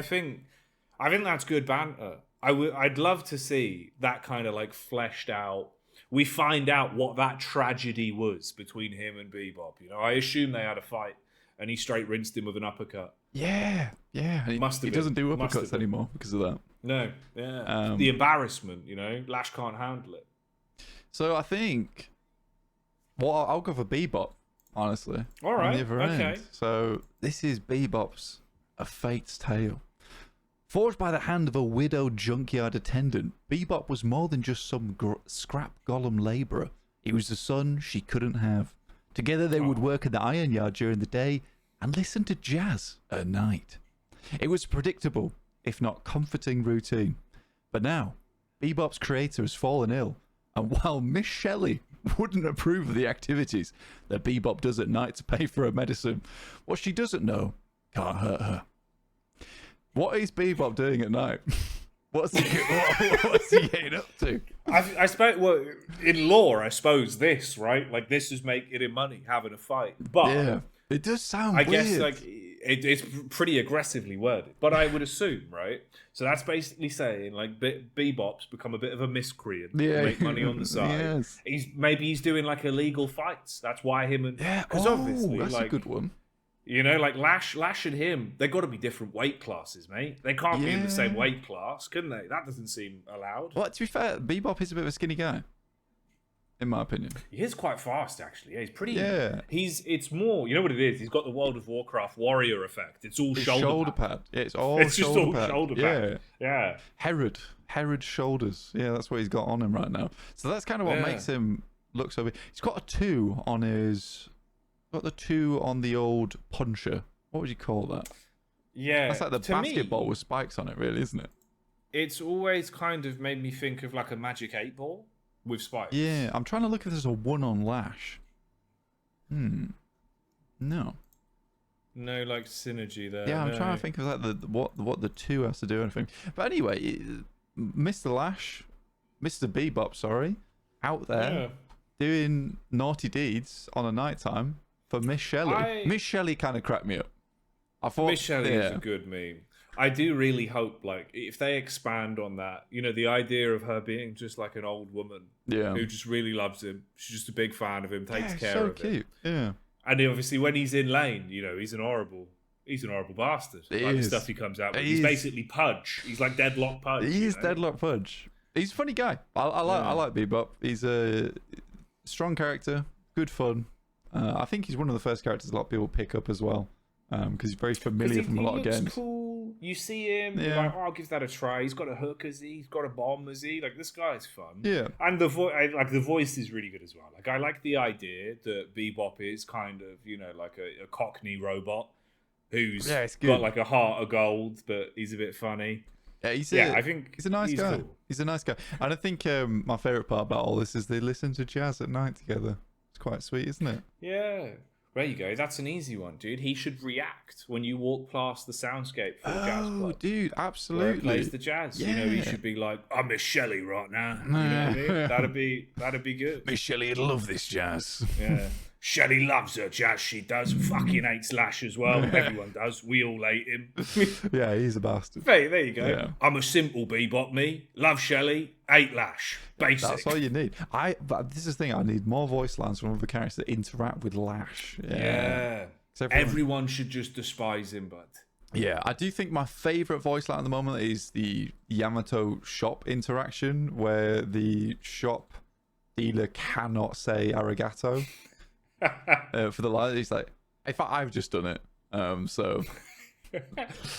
I think that's good banter. I'd love to see that kind of like fleshed out. We find out what that tragedy was between him and Bebop. You know, I assume they had a fight, and he straight rinsed him with an uppercut. Yeah. He doesn't do uppercuts anymore because of that. No, yeah, the embarrassment. You know, Lash can't handle it. So I think, well, I'll go for Bebop, honestly. All right, on the other okay. end. So this is Bebop's A Fate's Tale. Forged by the hand of a widowed junkyard attendant, Bebop was more than just some scrap golem labourer. He was the son she couldn't have. Together they would work in the iron yard during the day and listen to jazz at night. It was a predictable, if not comforting, routine. But now, Bebop's creator has fallen ill, and while Miss Shelley wouldn't approve of the activities that Bebop does at night to pay for her medicine, what she doesn't know can't hurt her. What is Bebop doing at night? What's he getting up to? I suppose, well, in lore, I suppose this, right? Like, this is making him money, having a fight. But Yeah, it does sound I weird. guess, like, it's pretty aggressively worded. But I would assume, right? So that's basically saying, like, Bebop's become a bit of a miscreant to Yeah. make money on the side. Yes. Maybe he's doing, like, illegal fights. That's why him and... Yeah, Because obviously, that's like... a good one. You know, like Lash and him, they got to be different weight classes, mate. They can't be in the same weight class, couldn't they? That doesn't seem allowed. Well, to be fair, Bebop is a bit of a skinny guy, in my opinion. He is quite fast, actually. Yeah, he's pretty. Yeah. It's more. You know what it is? He's got the World of Warcraft warrior effect. It's all shoulder pad. Yeah, it's all It's shoulder just all pad. shoulder pad. Yeah. Herod shoulders. Yeah, that's what he's got on him right now. So that's kind of what makes him look so big. He's got a 2 on his. Got the 2 on the old puncher. What would you call that? Yeah. That's like the basketball with spikes on it, really, isn't it? It's always kind of made me think of like a Magic 8 ball with spikes. Yeah, I'm trying to look if there's a 1 on Lash. No. No, like synergy there. Yeah, I'm trying to think of like what the 2 has to do with anything. But anyway, Mr. Lash, Mr. Bebop, sorry, out there doing naughty deeds on a nighttime for Miss Shelley. Miss Shelley kind of cracked me up. I thought Miss Shelley is a good meme. I do really hope, like, if they expand on that, you know, the idea of her being just like an old woman who just really loves him. She's just a big fan of him, takes care of him. Yeah. And obviously, when he's in lane, you know, he's an horrible bastard. The stuff he comes out with. He's basically Pudge. He's like Deadlock Pudge. He is Deadlock Pudge. He's a funny guy. I like Bebop. He's a strong character, good fun. I think he's one of the first characters a lot of people pick up as well, because he's very familiar from a lot of games. Cool. You see him, you're like, oh, I'll give that a try. He's got a hook, is he? He's got a bomb, is he? Like, this guy's fun. Yeah. And the voice is really good as well. Like, I like the idea that Bebop is kind of, you know, like a Cockney robot who's got like a heart of gold, but he's a bit funny. Yeah, I think he's a nice guy. Cool. He's a nice guy. And I think my favourite part about all this is they listen to jazz at night together. It's quite sweet, isn't it? Yeah. There you go. That's an easy one, dude. He should react when you walk past the soundscape for the jazz club. Oh, dude, absolutely. Where it plays the jazz. Yeah. You know, he should be like, I'm Miss Shelley right now. You know what I mean? That'd be good. Miss Shelley'd love this jazz. Yeah. Shelley loves her jazz, she does. Fucking hates Lash as well. Everyone does. We all hate him. Yeah, he's a bastard. There you go. Yeah. I'm a simple Bebop, me. Love Shelley, hate Lash. Basic. That's all you need. But this is the thing, I need more voice lines from other characters that interact with Lash. Yeah. Everyone should just despise him, but... Yeah, I do think my favourite voice line at the moment is the Yamato shop interaction, where the shop dealer cannot say arigato. For the line, he's like, in fact, I've just done it. So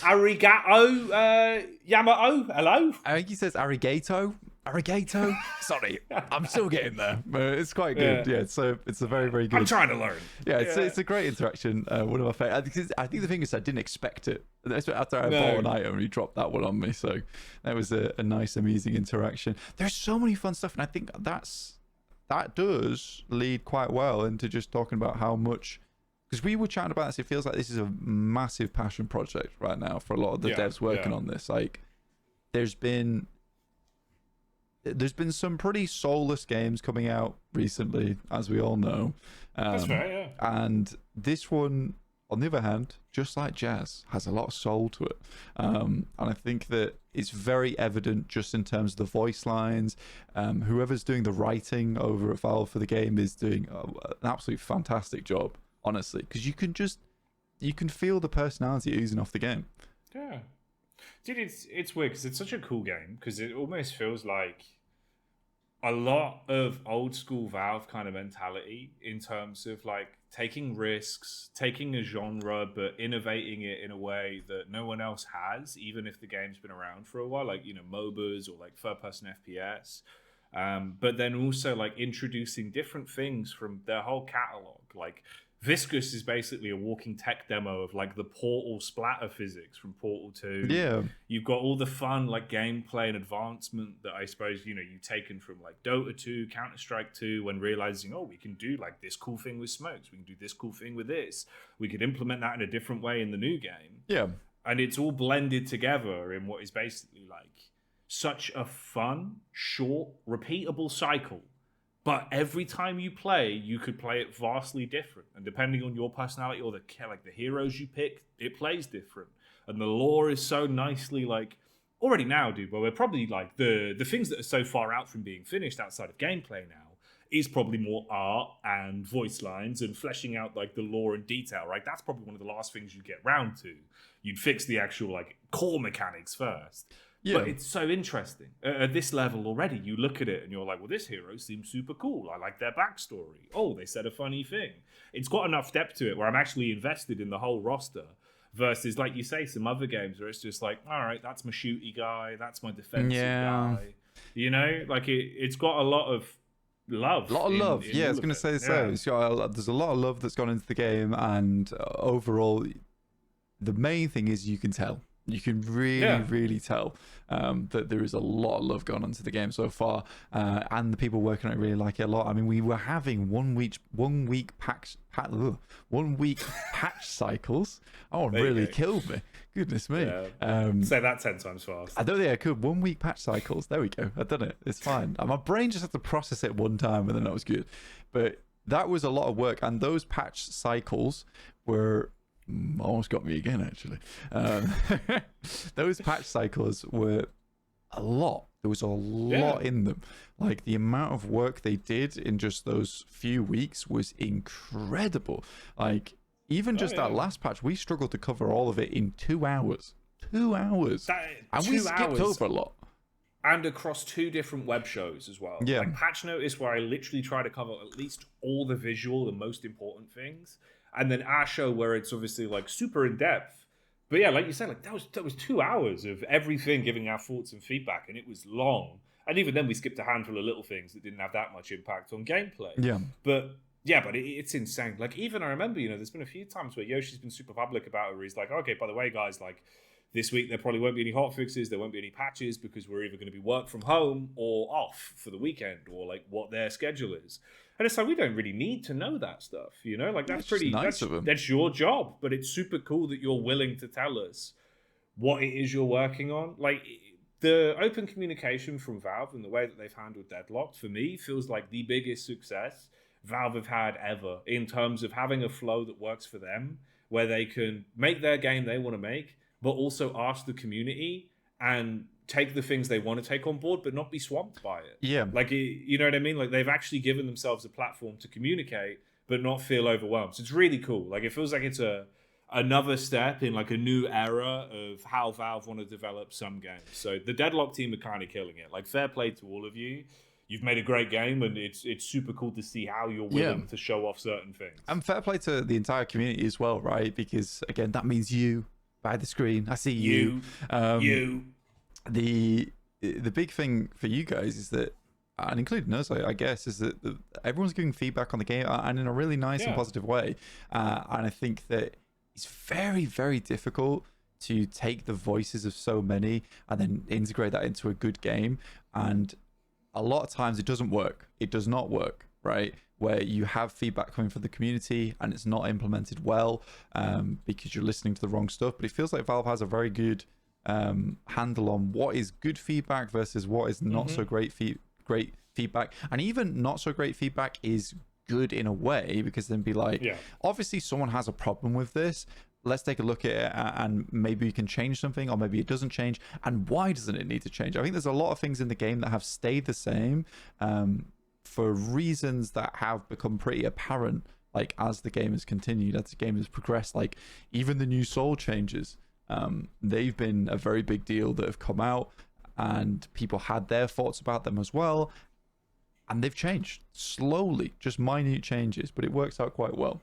Arigato, Yamato, hello. I think he says arigato. Arigato. Sorry, I'm still getting there, but it's quite good. Yeah, so it's a very, very good. I'm trying to learn. Yeah, it's a great interaction. One of my favorite. I think the thing is, I didn't expect it. After I bought an item, he dropped that one on me, so that was a nice, amusing interaction. There's so many fun stuff, and I think that does lead quite well into just talking about how much. Because we were chatting about this, it feels like this is a massive passion project right now for a lot of the devs working on this. Like, there's been some pretty soulless games coming out recently, as we all know. That's fair, yeah. And this one, on the other hand, just like jazz, has a lot of soul to it. And I think that it's very evident just in terms of the voice lines. Whoever's doing the writing over at Valve for the game is doing an absolutely fantastic job, honestly, because you can feel the personality oozing off the game. Yeah. Dude, it's weird because it's such a cool game because it almost feels like a lot of old school Valve kind of mentality in terms of like taking risks, taking a genre, but innovating it in a way that no one else has, even if the game's been around for a while, like, you know, MOBAs or like third-person FPS. But then also like introducing different things from their whole catalog. Like Viscous is basically a walking tech demo of like the Portal splatter physics from Portal 2. Yeah. You've got all the fun like gameplay and advancement that I suppose, you know, you've taken from like Dota 2, Counter-Strike 2, when realizing, oh, we can do like this cool thing with smokes. We can do this cool thing with this. We could implement that in a different way in the new game. Yeah. And it's all blended together in what is basically like such a fun, short, repeatable cycle. But every time you play, you could play it vastly different. And depending on your personality or the heroes you pick, it plays different. And the lore is so nicely like already now, dude, where we're probably like the things that are so far out from being finished outside of gameplay now is probably more art and voice lines and fleshing out like the lore and detail, right? That's probably one of the last things you get round to. You'd fix the actual like core mechanics first. Yeah. But it's so interesting. At this level already, you look at it and you're like, well, this hero seems super cool. I like their backstory. Oh, they said a funny thing. It's got enough depth to it where I'm actually invested in the whole roster versus, like you say, some other games where it's just like, all right, that's my shooty guy. That's my defensive guy. You know, like it's got a lot of love. A lot of love. Yeah, I was going to say so. There's a lot of love that's gone into the game, and overall, the main thing is you can tell. You can really tell that there is a lot of love going onto the game so far, and the people working on it really like it a lot. I mean, we were having 1 week patch cycles. Oh, it really killed me. Goodness me. Yeah. Say that 10 times fast. I don't think I could. 1 week patch cycles. There we go. I've done it. It's fine. My brain just had to process it one time, and then that was good. But that was a lot of work, and those patch cycles were. Almost got me again, actually. Those patch cycles were a lot. There was a lot in them. Like, the amount of work they did in just those few weeks was incredible. Like, even just that last patch, we struggled to cover all of it in 2 hours. 2 hours. And we skipped over a lot. And across 2 different web shows as well. Yeah. Like Patch Notice, where I literally try to cover at least all the visual, the most important things. And then our show, where it's obviously like super in depth. But yeah, like you said, like that was 2 hours of everything, giving our thoughts and feedback, and it was long. And even then, we skipped a handful of little things that didn't have that much impact on gameplay. Yeah. But it's insane. Like, even I remember, you know, there's been a few times where Yoshi's been super public about it, where he's like, okay, by the way, guys, like, this week there probably won't be any hotfixes, there won't be any patches, because we're either going to be work from home or off for the weekend, or like what their schedule is. And it's like, we don't really need to know that stuff, you know? Like, that's pretty nice of them. That's your job, but it's super cool that you're willing to tell us what it is you're working on. Like, the open communication from Valve and the way that they've handled Deadlock, for me, feels like the biggest success Valve have had ever, in terms of having a flow that works for them, where they can make their game they want to make, but also ask the community and take the things they want to take on board, but not be swamped by it. Yeah. Like, you know what I mean? Like, they've actually given themselves a platform to communicate, but not feel overwhelmed. So it's really cool. Like, it feels like it's another step in like a new era of how Valve want to develop some games. So the Deadlock team are kind of killing it. Like, fair play to all of you. You've made a great game, and it's super cool to see how you're willing to show off certain things. And fair play to the entire community as well, right? Because, again, that means you by the screen. I see you. You. The big thing for you guys is that, and including us, I guess, is that everyone's giving feedback on the game, and in a really nice and positive way. And I think that it's very, very difficult to take the voices of so many and then integrate that into a good game. And a lot of times it doesn't work. It does not work, right? Where you have feedback coming from the community and it's not implemented well because you're listening to the wrong stuff. But it feels like Valve has a very good handle on what is good feedback versus what is not so great feedback. And even not so great feedback is good in a way, because then be like, obviously someone has a problem with this. Let's take a look at it and maybe we can change something, or maybe it doesn't change. And why doesn't it need to change? I think there's a lot of things in the game that have stayed the same for reasons that have become pretty apparent, like as the game has continued, as the game has progressed. Like even the new soul changes, they've been a very big deal that have come out, and people had their thoughts about them as well, and they've changed slowly, just minute changes, but it works out quite well.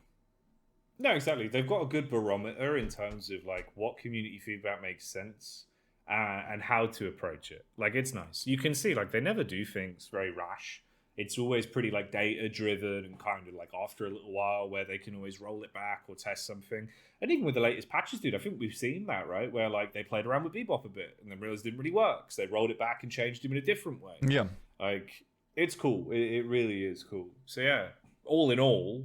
No, exactly. They've got a good barometer in terms of like what community feedback makes sense and how to approach it. Like, it's nice. You can see like they never do things very rash. It's always pretty like data driven and kind of like after a little while where they can always roll it back or test something. And even with the latest patches, dude, I think we've seen that, right? Where like they played around with Bebop a bit and then realized it didn't really work. So they rolled it back and changed him in a different way. Yeah. Like, it's cool. It really is cool. So yeah, all in all,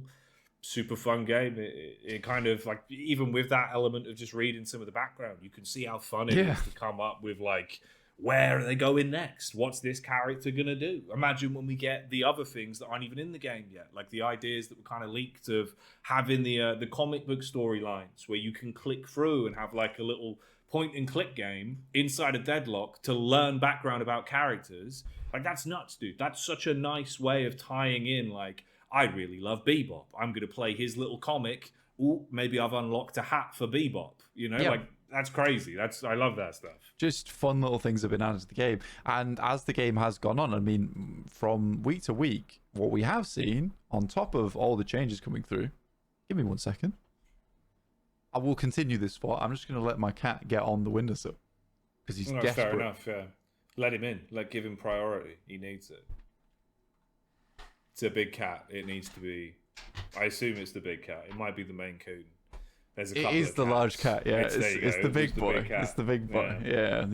super fun game. It kind of like, even with that element of just reading some of the background, you can see how fun it is to come up with like, where are they going next? What's this character gonna do? Imagine when we get the other things that aren't even in the game yet, like the ideas that were kind of leaked of having the comic book storylines where you can click through and have like a little point and click game inside of Deadlock to learn background about characters. Like, that's nuts, dude. That's such a nice way of tying in like, I really love Bebop. I'm going to play his little comic. Ooh, maybe I've unlocked a hat for Bebop. You know, like, that's crazy. I love that stuff. Just fun little things have been added to the game. And as the game has gone on, I mean, from week to week, what we have seen, on top of all the changes coming through, give me 1 second. I will continue this spot. I'm just going to let my cat get on the windowsill because he's desperate. Fair enough, yeah. Let him in. Give him priority. He needs it. It's a big cat. It needs to be. I assume it's the big cat. It might be the Maine Coon. There's a couple It is of the cats. large cat. Yeah, it's the big boy. It's the big boy. Yeah,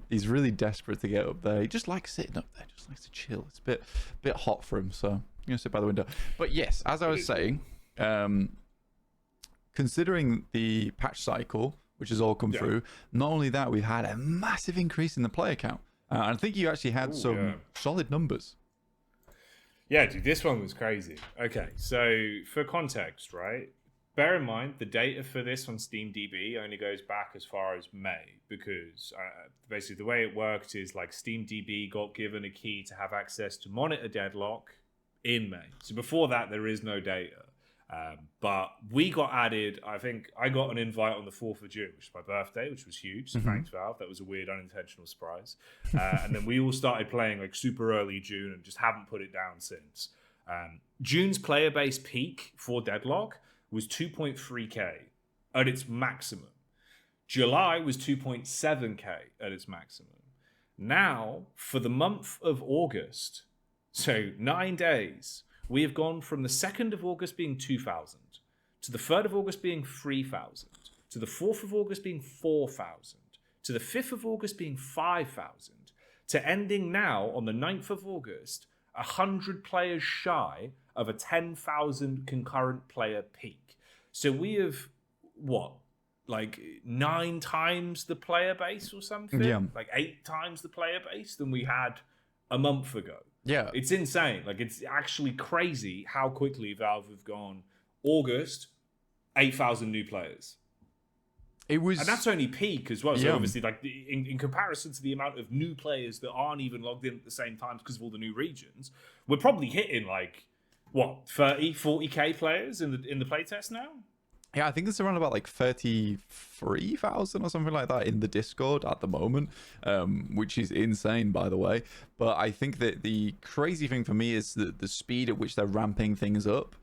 he's really desperate to get up there. He just likes sitting up there. Just likes to chill. It's a bit hot for him, so I'm gonna sit by the window. But yes, as I was saying, considering the patch cycle, which has all come through, not only that, we've had a massive increase in the player count. I think you actually had some solid numbers. Yeah, dude, this one was crazy. Okay, so for context, right? Bear in mind, the data for this on SteamDB only goes back as far as May, because basically the way it worked is like SteamDB got given a key to have access to monitor Deadlock in May. So before that, there is no data. But we got added, I think I got an invite on the 4th of June, which is my birthday, which was huge. So thanks, Valve. That was a weird, unintentional surprise. And then we all started playing like super early June and just haven't put it down since. June's player base peak for Deadlock was 2.3k at its maximum. July was 2.7k at its maximum. Now, for the month of August, so 9 days, we have gone from the 2nd of August being 2,000, to the 3rd of August being 3,000, to the 4th of August being 4,000, to the 5th of August being 5,000, to ending now on the 9th of August, 100 players shy of a 10,000 concurrent player peak. So we have, like 9 times the player base or something? Yeah. Like 8 times the player base than we had a month ago. Yeah. It's insane. Like, it's actually crazy how quickly Valve have gone. August, 8,000 new players. It was, and that's only peak as well. So obviously, like in comparison to the amount of new players that aren't even logged in at the same time because of all the new regions, we're probably hitting like 30, 40k players in the playtest now. Yeah, I think it's around about like 33,000 or something like that in the Discord at the moment, which is insane, by the way. But I think that the crazy thing for me is the speed at which they're ramping things up.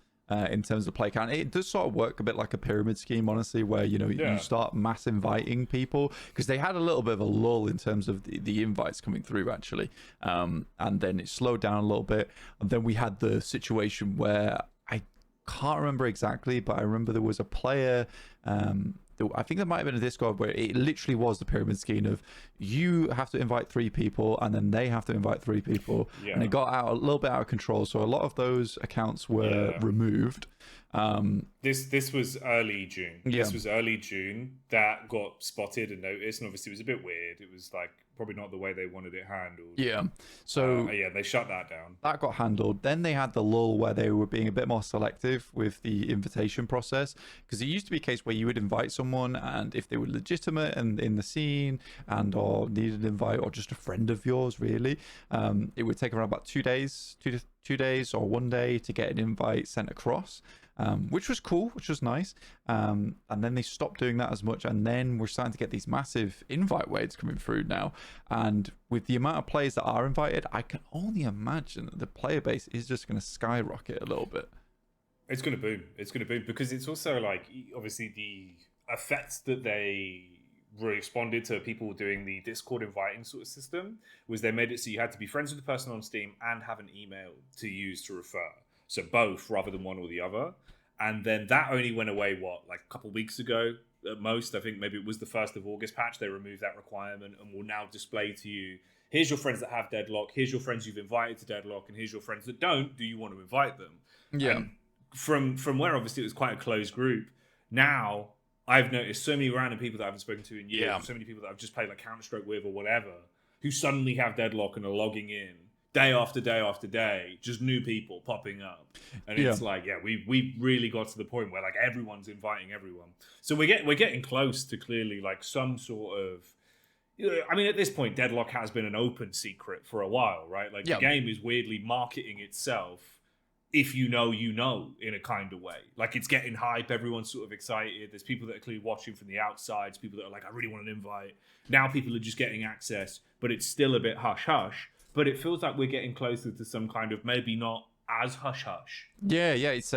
in terms of play count. It does sort of work a bit like a pyramid scheme, honestly, where you start mass inviting people, because they had a little bit of a lull in terms of the invites coming through actually, and then it slowed down a little bit, and then we had the situation where I can't remember exactly, but I remember there was a player. I think there might have been a Discord where it literally was the pyramid scheme of you have to invite 3 people and then they have to invite 3 people, and it got out a little bit out of control. So a lot of those accounts were removed. This was early June. This was early June that got spotted and noticed, and obviously it was a bit weird. It was like probably not the way they wanted it handled. Yeah. So they shut that down. That got handled. Then they had the lull where they were being a bit more selective with the invitation process, because it used to be a case where you would invite someone, and if they were legitimate and in the scene and or needed an invite, or just a friend of yours really, it would take around about 2 days, 2 days or 1 day to get an invite sent across. Which was cool, which was nice. And then they stopped doing that as much, and then we're starting to get these massive invite waves coming through now. And with the amount of players that are invited, I can only imagine that the player base is just going to skyrocket a little bit. It's going to boom. It's going to boom, because it's also like, obviously the effects that they responded to people doing the Discord inviting sort of system was they made it so you had to be friends with the person on Steam and have an email to use to refer. So both, rather than one or the other. And then that only went away, like a couple of weeks ago at most. I think maybe it was the 1st of August patch. They removed that requirement and will now display to you, here's your friends that have Deadlock, here's your friends you've invited to Deadlock, and here's your friends that don't. Do you want to invite them? Yeah. And from where obviously it was quite a closed group, now I've noticed so many random people that I haven't spoken to in years, so many people that I've just played like Counter-Strike with or whatever, who suddenly have Deadlock and are logging in. Day after day after day, just new people popping up, and it's like, we really got to the point where like everyone's inviting everyone. So we're getting close to clearly like some sort of. I mean, at this point, Deadlock has been an open secret for a while, right? Like the game is weirdly marketing itself. If you know, in a kind of way. Like it's getting hype. Everyone's sort of excited. There's people that are clearly watching from the outside. There's people that are like, I really want an invite. Now people are just getting access, but it's still a bit hush hush. But it feels like we're getting closer to some kind of maybe not as hush hush. Yeah, it's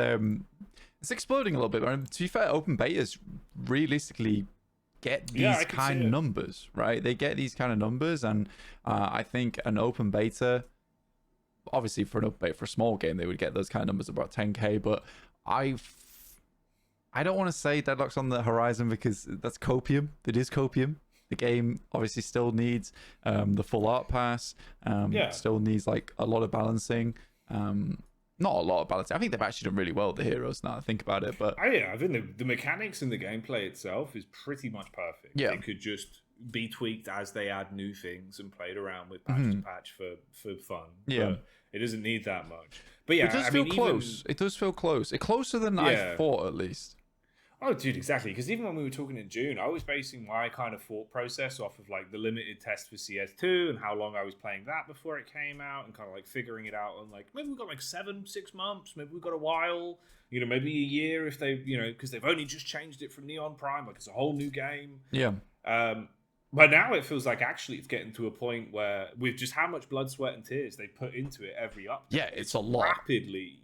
exploding a little bit. To be fair, open betas realistically get these kind of numbers, right? They get these kind of numbers, and I think an open beta, obviously for an open beta for a small game, they would get those kind of numbers about 10k. But I don't want to say Deadlock's on the horizon, because that's copium. It is copium. The game obviously still needs the full art pass. Still needs like a lot of balancing. Not a lot of balancing. I think they've actually done really well with the heroes now I think about it. But I think the mechanics and the gameplay itself is pretty much perfect. Yeah. It could just be tweaked as they add new things and played around with patch to patch for fun. Yeah. But it doesn't need that much. But yeah, it does feel close. It does feel close. It's closer than I thought, at least. Oh, dude, exactly. Because even when we were talking in June, I was basing my kind of thought process off of like the limited test for CS2 and how long I was playing that before it came out, and kind of like figuring it out. And like maybe we got like 6 months, maybe we got a while, maybe a year if they, because they've only just changed it from Neon Prime, like it's a whole new game. Yeah. But now it feels like actually it's getting to a point where with just how much blood, sweat, and tears they put into it every update, it's a lot. Rapidly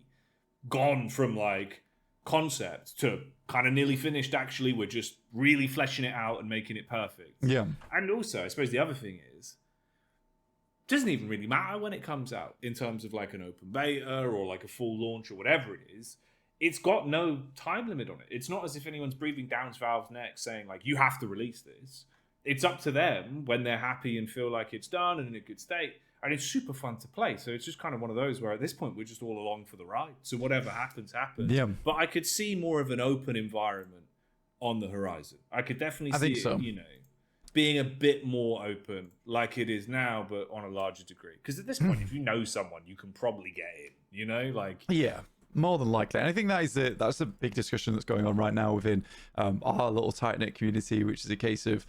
gone from like concept to kind of nearly finished. Actually, we're just really fleshing it out and making it perfect. Yeah. And also, I suppose the other thing is, it doesn't even really matter when it comes out in terms of like an open beta or like a full launch or whatever it is. It's got no time limit on it. It's not as if anyone's breathing down Valve's neck saying like, you have to release this. It's up to them when they're happy and feel like it's done and in a good state. And it's super fun to play. So it's just kind of one of those where at this point we're just all along for the ride. So whatever happens, happens. Yeah. But I could see more of an open environment on the horizon. I could definitely see it, being a bit more open like it is now, but on a larger degree. Because at this point, if you know someone, you can probably get in, Yeah. More than likely. And I think that's a big discussion that's going on right now within our little tight-knit community, which is a case of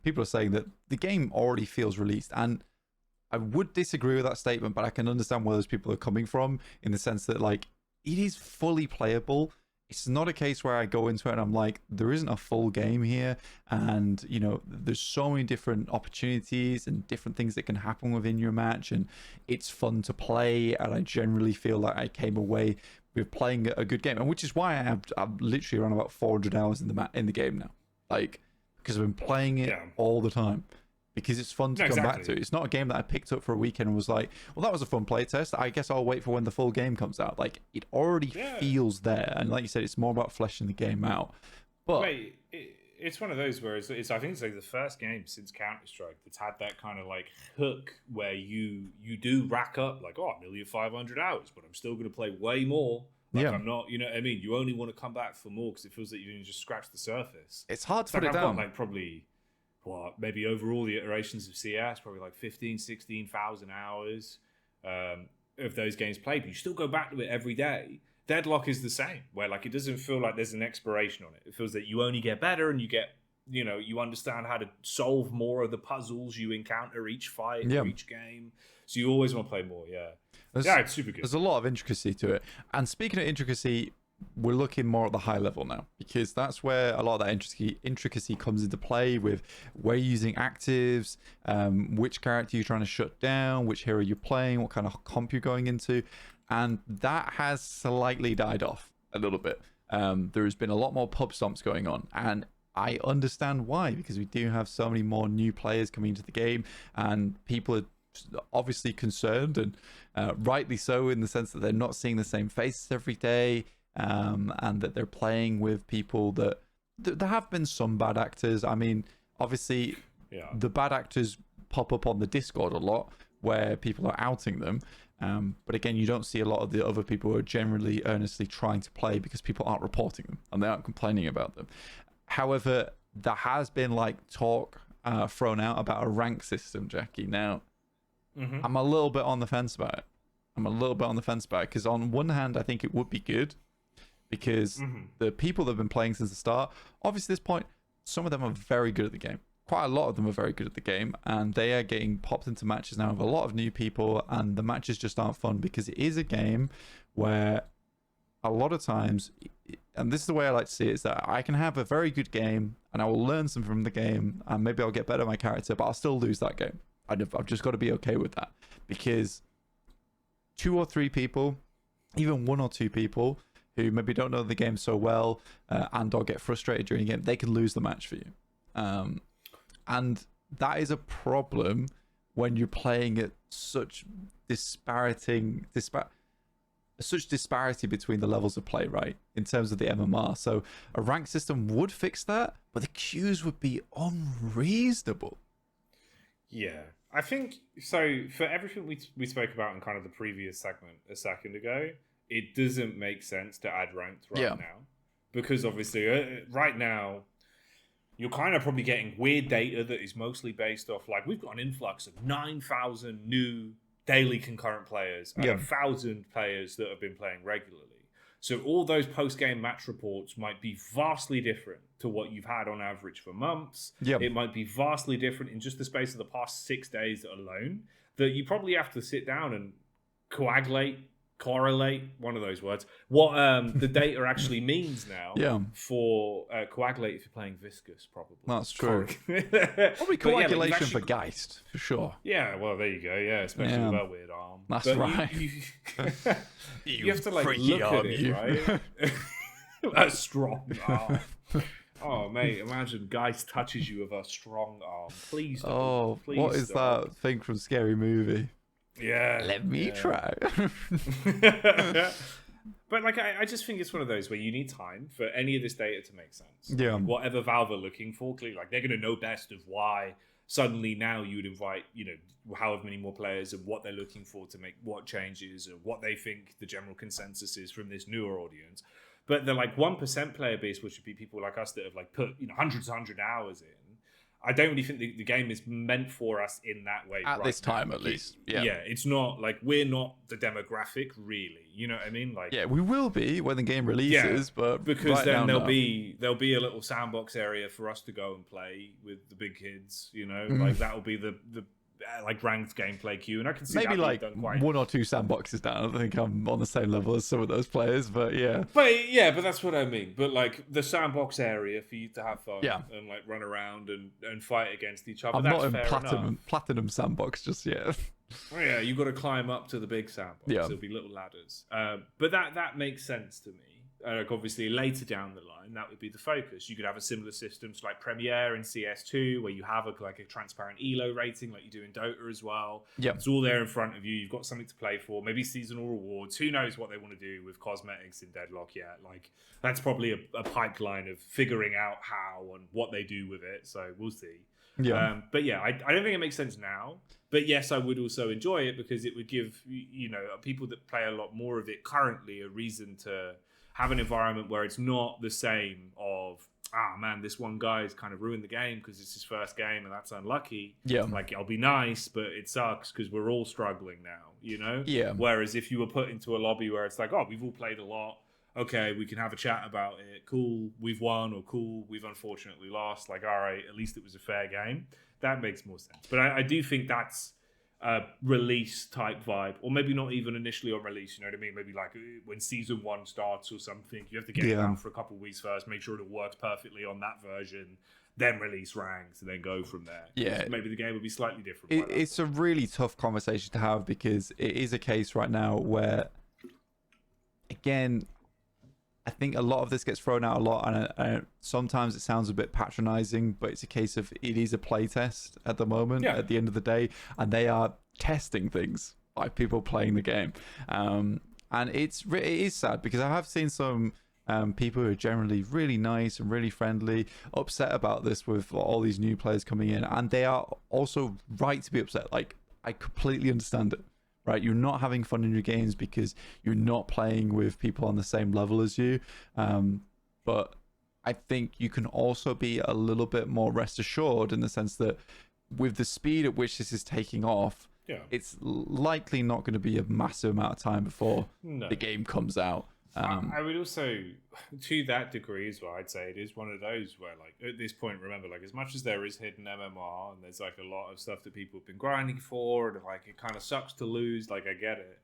people are saying that the game already feels released. And I would disagree with that statement, but I can understand where those people are coming from, in the sense that like it is fully playable it's not a case where I go into it and I'm like, there isn't a full game here, and there's so many different opportunities and different things that can happen within your match, and it's fun to play, and I generally feel like I came away with playing a good game, and which is why I'm literally around about 400 hours in the game now, like, because I've been playing it all the time. Because it's fun to come back to. It's not a game that I picked up for a weekend and was like, well, that was a fun playtest. I guess I'll wait for when the full game comes out. Like, it already feels there. And like you said, it's more about fleshing the game out. But Mate, it's one of those where I think it's like the first game since Counter-Strike that's had that kind of like hook where you do rack up like, 1,500,000 hours, but I'm still going to play way more. Like, I'm not, you know what I mean? You only want to come back for more because it feels like you didn't just scratch the surface. It's hard to put it down. Got, like, probably... maybe over all the iterations of CS, probably like 16,000 hours of those games played, but you still go back to it every day. Deadlock is the same, where like it doesn't feel like there's an expiration on it. It feels that you only get better and you get, you understand how to solve more of the puzzles you encounter each fight or each game. So you always want to play more, it's super good. There's a lot of intricacy to it. And speaking of intricacy, we're looking more at the high level now, because that's where a lot of that intricacy comes into play with where you're using actives, which character you're trying to shut down, which hero you're playing, what kind of comp you're going into. And that has slightly died off a little bit. There has been a lot more pub stomps going on, and I understand why, because we do have so many more new players coming into the game, and people are obviously concerned, and rightly so, in the sense that they're not seeing the same faces every day. And that they're playing with people that there have been some bad actors. I mean, obviously, the bad actors pop up on the Discord a lot where people are outing them. But again, you don't see a lot of the other people who are generally earnestly trying to play because people aren't reporting them and they aren't complaining about them. However, there has been like talk thrown out about a rank system, Jacky. Now, I'm a little bit on the fence about it. Because on one hand, I think it would be good, because the people that have been playing since the start, obviously at this point, some of them are very good at the game. Quite a lot of them are very good at the game, and they are getting popped into matches now with a lot of new people, and the matches just aren't fun, because it is a game where a lot of times, and this is the way I like to see it, is that I can have a very good game, and I will learn something from the game, and maybe I'll get better at my character, but I'll still lose that game. I've just got to be okay with that, because 2 or 3 people, even 1 or 2 people who maybe don't know the game so well and or get frustrated during the game, they can lose the match for you. And that is a problem when you're playing at such disparity between the levels of play, right? In terms of the MMR. So a rank system would fix that, but the queues would be unreasonable. Yeah. I think, so for everything we spoke about in kind of the previous segment a second ago, it doesn't make sense to add ranked now. Because obviously, right now, you're kind of probably getting weird data that is mostly based off, like, we've got an influx of 9,000 new daily concurrent players and 1,000 players that have been playing regularly. So all those post-game match reports might be vastly different to what you've had on average for months. It might be vastly different in just the space of the past 6 days alone, that you probably have to sit down and correlate, one of those words, what the data actually means now for coagulate if you're playing viscous, probably. That's true. Probably coagulation for Geist, for sure. Yeah, well, there you go. Yeah, especially with that weird arm. That's right. You have to like look at it, right? A strong arm. Oh, mate, imagine Geist touches you with a strong arm. Please don't. Oh, please what is don't. that thing from Scary Movie? Yeah. Let me try. But like, I just think it's one of those where you need time for any of this data to make sense. Yeah. Whatever Valve are looking for, clearly, like they're going to know best of why suddenly now you would invite, however many more players and what they're looking for to make what changes and what they think the general consensus is from this newer audience. But the like 1% player base, which would be people like us that have like put hundreds of hours in, I don't really think the game is meant for us in that way at this time, at least. Yeah, it's not like we're not the demographic, really. You know what I mean? Like, we will be when the game releases, but because right then now, there'll be a little sandbox area for us to go and play with the big kids. Like that'll be the like ranked gameplay queue, and I can see maybe that like being done quite. one or two sandboxes down. I don't think I'm on the same level as some of those players, but yeah. But that's what I mean. But like the sandbox area for you to have fun and like run around and fight against each other. I'm that's not in fair platinum sandbox just yet. Oh, yeah, you got to climb up to the big sandbox. Yeah. There'll be little ladders. But that makes sense to me. Like obviously later down the line, that would be the focus. You could have a similar system to like Premiere in CS2, where you have a transparent elo rating like you do in Dota as well. Yeah. It's all there in front of you. You've got something to play for. Maybe seasonal rewards. Who knows what they want to do with cosmetics in Deadlock yet? Like that's probably a pipeline of figuring out how and what they do with it. So we'll see. Yeah. But yeah, I don't think it makes sense now. But yes, I would also enjoy it because it would give, people that play a lot more of it currently a reason to have an environment where it's not the same of, man, this one guy's kind of ruined the game because it's his first game and that's unlucky. Yeah. Like, I'll be nice, but it sucks because we're all struggling now, Yeah. Whereas if you were put into a lobby where it's like, we've all played a lot. Okay, we can have a chat about it. Cool, we've won, or cool, we've unfortunately lost. Like, all right, at least it was a fair game. That makes more sense. But I do think that's a release type vibe, or maybe not even initially on release. You know what I mean? Maybe like when season 1 starts or something, you have to get it out for a couple of weeks first, make sure it works perfectly on that version, then release ranks, and then go from there. Yeah, maybe the game will be slightly different. It's a really tough conversation to have because it is a case right now where, again, I think a lot of this gets thrown out a lot, and sometimes it sounds a bit patronizing, but it's a case of it is a playtest at the moment, at the end of the day, and they are testing things by people playing the game. And it is sad because I have seen some people who are generally really nice and really friendly upset about this with all these new players coming in, and they are also right to be upset. Like, I completely understand it. Right, you're not having fun in your games because you're not playing with people on the same level as you. But I think you can also be a little bit more rest assured in the sense that with the speed at which this is taking off, it's likely not going to be a massive amount of time before the game comes out. I would also, to that degree as well, I'd say it is one of those where, like, at this point, remember, like, as much as there is hidden MMR and there's, like, a lot of stuff that people have been grinding for, and, like, it kind of sucks to lose, like, I get it.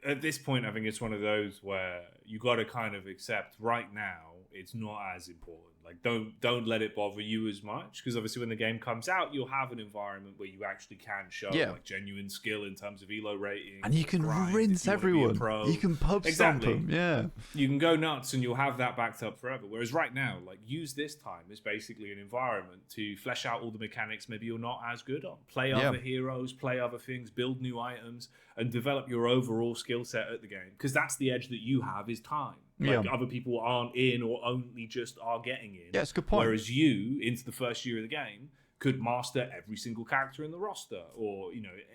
At this point, I think it's one of those where you got to kind of accept right now it's not as important. Like, don't let it bother you as much, because obviously when the game comes out, you'll have an environment where you actually can show like genuine skill in terms of elo rating, and you can rinse everyone. You can pub stomp them. Yeah, you can go nuts, and you'll have that backed up forever. Whereas right now, like, use this time as basically an environment to flesh out all the mechanics maybe you're not as good on. Play other heroes, play other things, build new items, and develop your overall skill set at the game. Because that's the edge that you have, is time. Like, other people aren't in, or only just are getting in. Yeah, it's a good point. Whereas you, into the first year of the game, could master every single character in the roster, or,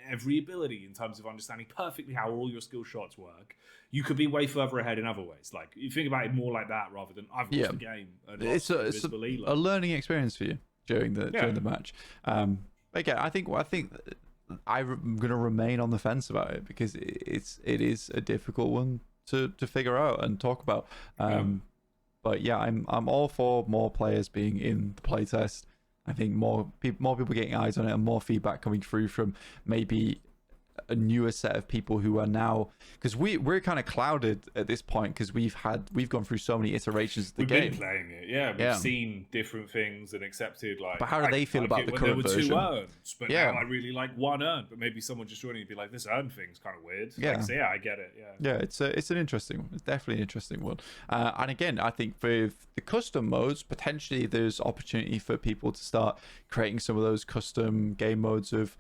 every ability in terms of understanding perfectly how all your skill shots work. You could be way further ahead in other ways. Like, you think about it more like that rather than I've lost the game. And it's a learning experience for you during the match. Again, I think I'm going to remain on the fence about it because it is a difficult one to figure out and talk about. But yeah, I'm all for more players being in the playtest. I think more people getting eyes on it and more feedback coming through from maybe a newer set of people who are now, because we're kind of clouded at this point because we've gone through so many iterations of the game. We've been playing it, we've seen different things and accepted, like. But how do they feel about the current version? There were 2 urns, but now I really like 1 urn. But maybe someone just joining and be like, this urn thing's kind of weird. Yeah, like, so I get it. Yeah, it's an interesting one. It's definitely an interesting one. And again, I think with the custom modes, potentially there's opportunity for people to start creating some of those custom game modes of.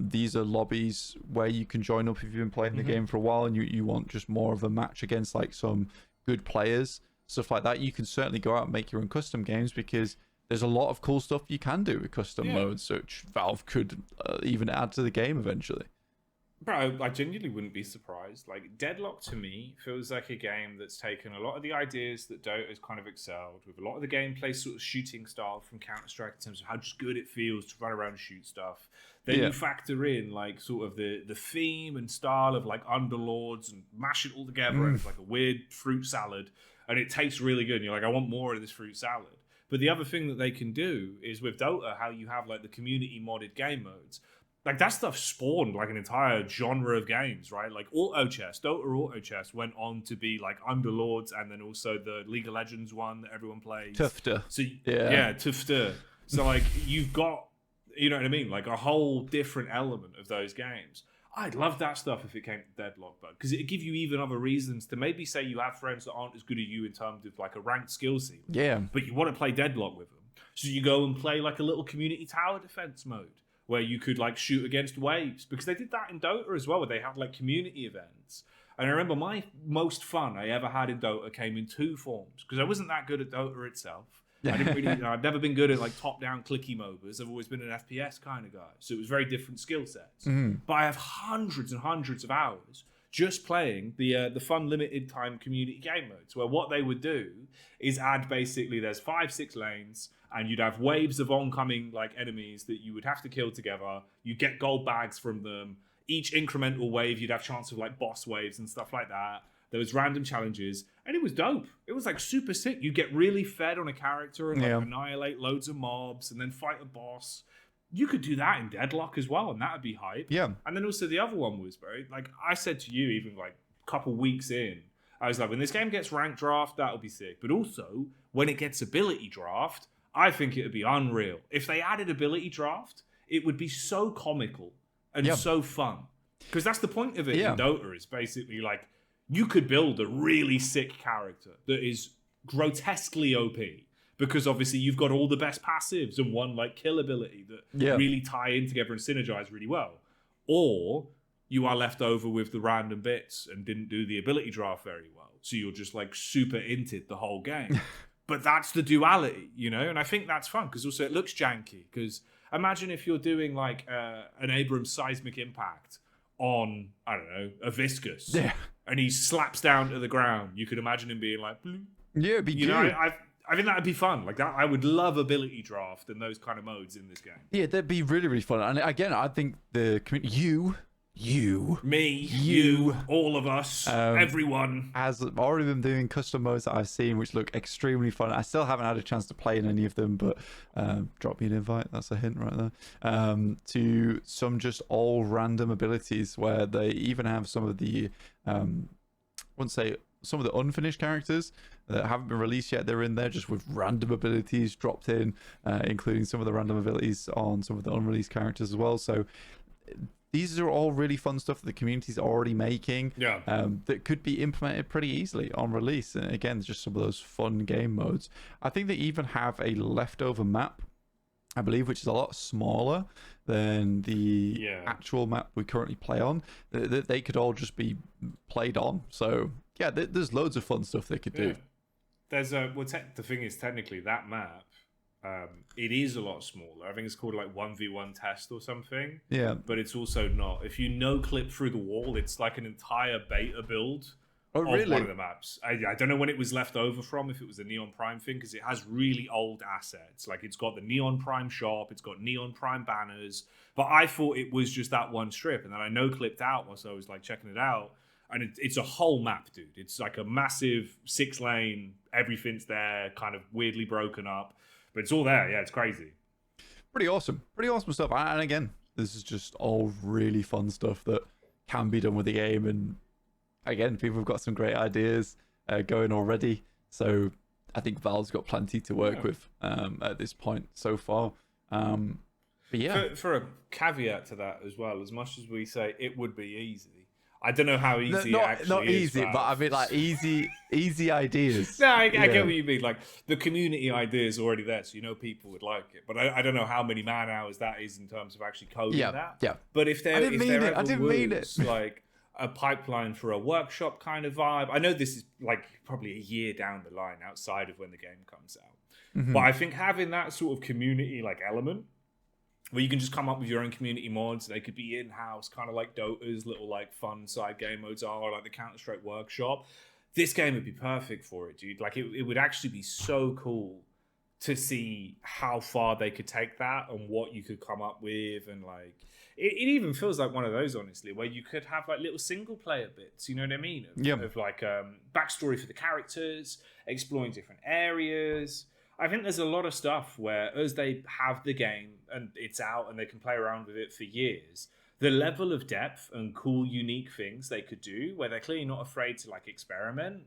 These are lobbies where you can join up if you've been playing the game for a while and you want just more of a match against like some good players, stuff like that. You can certainly go out and make your own custom games because there's a lot of cool stuff you can do with custom modes, which Valve could even add to the game eventually. Bro, I genuinely wouldn't be surprised. Like, Deadlock to me feels like a game that's taken a lot of the ideas that Dota has kind of excelled with, a lot of the gameplay sort of shooting style from Counter-Strike in terms of how just good it feels to run around and shoot stuff. Then you factor in like sort of the theme and style of like Underlords and mash it all together and it's like a weird fruit salad, and it tastes really good. And you're like, I want more of this fruit salad. But the other thing that they can do is with Dota, how you have like the community modded game modes. like that stuff spawned like an entire genre of games, right? Like auto chess, Dota auto chess went on to be like Underlords, and then also the League of Legends one that everyone plays. Tufter. So yeah, Tufter. So like you've got, you know what I mean, like a whole different element of those games. I'd love that stuff if it came to Deadlock, but because it'd give you even other reasons to maybe say you have friends that aren't as good as you in terms of like a ranked skill ceiling. Yeah. But you want to play Deadlock with them. So you go and play like a little community tower defense mode where you could like shoot against waves, because they did that in Dota as well, where they had like community events. And I remember my most fun I ever had in Dota came in two forms, because I wasn't that good at Dota itself. I didn't really, I've never been good at like top-down clicky MOBAs. I've always been an FPS kind of guy, so it was very different skill sets. But I have hundreds and hundreds of hours just playing the fun limited time community game modes, where what they would do is add basically there's 5-6 lanes, and you'd have waves of oncoming like enemies that you would have to kill together. You get gold bags from them. Each incremental wave, you'd have chance of like boss waves and stuff like that. There was random challenges, and it was dope. It was like super sick. You get really fed on a character and like annihilate loads of mobs and then fight a boss. You could do that in Deadlock as well, and that would be hype. Yeah. And then also the other one was very, like I said to you, even like a couple weeks in, I was like, when this game gets ranked draft, that'll be sick. But also, when it gets ability draft, I think it would be unreal. If they added ability draft, it would be so comical and so fun. Because that's the point of it in Dota, is basically like, you could build a really sick character that is grotesquely OP, because obviously you've got all the best passives and one like kill ability that really tie in together and synergize really well. Or you are left over with the random bits and didn't do the ability draft very well. So you're just like super inted the whole game. But that's the duality, you know? And I think that's fun, because also it looks janky. Because imagine if you're doing like an Abrams seismic impact on, I don't know, a Viscus. Yeah. And he slaps down to the ground. You could imagine him being like, bloop. Yeah, it'd be you good. know, I think that'd be fun. Like that, I would love ability draft and those kind of modes in this game. Yeah, that'd be really, really fun. And again, I think the community, you, all of us, everyone has already been doing custom modes that I've seen, which look extremely fun. I still haven't had a chance to play in any of them, but drop me an invite. That's a hint right there. To some just all random abilities, where they even have some of the, I wouldn't say some of the unfinished characters that haven't been released yet. They're in there just with random abilities dropped in, including some of the random abilities on some of the unreleased characters as well. So these are all really fun stuff that the community's already making, that could be implemented pretty easily on release. And again, just some of those fun game modes. I think they even have a leftover map, I believe, which is a lot smaller than the actual map we currently play on, that they could all just be played on. So yeah, there's loads of fun stuff they could do. There's the thing is, technically that map, it is a lot smaller. I think it's called like 1v1 test or something. Yeah. But it's also not. If you no clip through the wall, it's like an entire beta build of one of the maps. I don't know when it was left over from, if it was a Neon Prime thing, because it has really old assets. Like it's got the Neon Prime shop, it's got Neon Prime banners. But I thought it was just that one strip, and then I no clipped out whilst I was like checking it out. And it's a whole map, dude. It's like a massive 6-lane, everything's there, kind of weirdly broken up. But it's all there. Yeah, it's crazy. Pretty awesome. Pretty awesome stuff. And again, this is just all really fun stuff that can be done with the game. And again, people have got some great ideas going already. So I think Valve's got plenty to work with at this point so far. But yeah. For a caveat to that as well, as much as we say it would be easy, I don't know how easy it actually is. Not easy, but I mean like easy ideas. No, I get what you mean. Like the community idea is already there, so you know people would like it. But I don't know how many man hours that is in terms of actually coding that. Yeah. But if there was like a pipeline for a workshop kind of vibe, I know this is like probably a year down the line outside of when the game comes out. But I think having that sort of community like element, where you can just come up with your own community mods. They could be in-house, kind of like Dota's little like fun side game modes are, or like the Counter-Strike workshop. This game would be perfect for it, dude. Like it would actually be so cool to see how far they could take that and what you could come up with. And like, it even feels like one of those, honestly, where you could have like little single player bits, you know what I mean? Of like backstory for the characters, exploring different areas. I think there's a lot of stuff where, as they have the game and it's out and they can play around with it for years, the level of depth and cool, unique things they could do, where they're clearly not afraid to like experiment.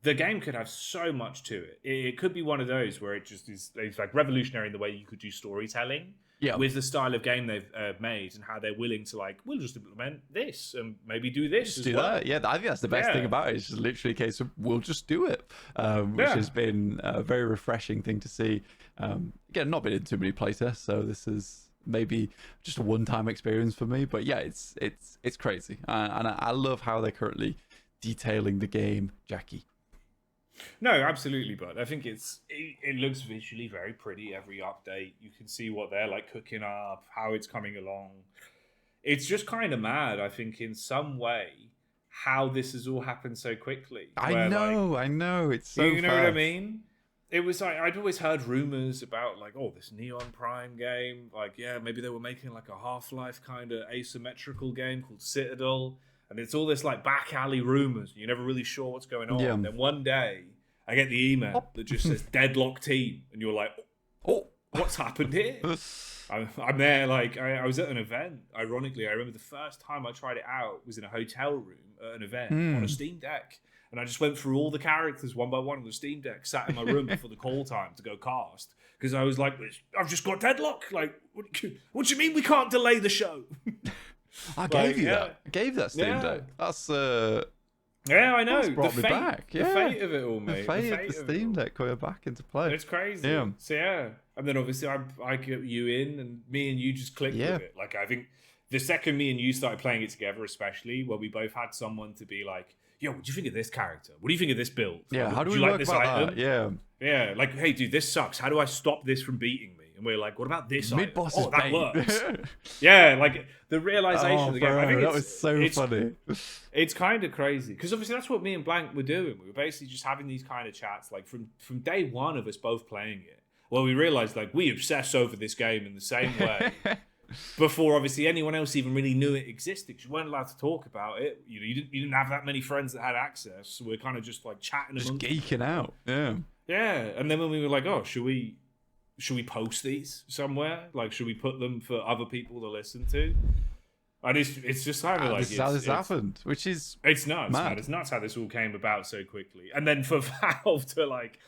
The game could have so much to it. It could be one of those where it just is, it's like revolutionary in the way you could do storytelling with the style of game they've made and how they're willing to like, we'll just implement this and maybe do this just as do well. that. Yeah, I think that's the best thing about it. It's just literally a case of we'll just do it, which has been a very refreshing thing to see. Again, not been in too many playtests, so this is maybe just a one-time experience for me. But yeah, it's crazy, and I love how they're currently detailing the game, Jacky. No, absolutely, but I think it looks visually very pretty every update. You can see what they're like cooking up, how it's coming along. It's just kind of mad, I think, in some way, how this has all happened so quickly. I know. It's so you know fast. what I mean? It was like, I'd always heard rumors about like, oh, this Neon Prime game. Like, yeah, maybe they were making like a Half-Life kind of asymmetrical game called Citadel. And it's all this like back alley rumors. You're never really sure what's going on. And then one day, I get the email that just says Deadlock team, and you're like, "Oh, what's happened here?" I'm there. Like I was at an event. Ironically, I remember the first time I tried it out was in a hotel room at an event on a Steam Deck, and I just went through all the characters one by one on the Steam Deck, sat in my room before the call time to go cast, because I was like, "I've just got Deadlock. Like, what do you mean we can't delay the show?" I gave you that. I gave that Steam Deck. That's yeah, I know. Brought me back. The fate of it all, mate. The fate of the Steam Deck coming back into play. It's crazy. Yeah. So and then obviously I get you in, and me and you just clicked with it. Like I think the second me and you started playing it together, especially where we both had someone to be like, "Yo, what do you think of this character? What do you think of this build? Yeah, like, how do you we like work this about item? that? Yeah. Yeah, like, hey, dude, this sucks. How do I stop this from beating me?" And we're like, "What about this item? Mid-boss Oh, is that bait. works." Yeah, like the realization of the game. I think that was so funny. It's kind of crazy because obviously that's what me and Blank were doing. We were basically just having these kind of chats, like from day one of us both playing it. Well, we realized like we obsess over this game in the same way. Before obviously anyone else even really knew it existed, because you weren't allowed to talk about it. You know, you didn't have that many friends that had access. So we're kind of just like chatting, just geeking out. Yeah. And then when we were like, oh, should we post these somewhere? Like, should we put them for other people to listen to? And it's just kind of like this is how this happened, which is it's nuts, man. It's nuts how this all came about so quickly, and then for Valve to like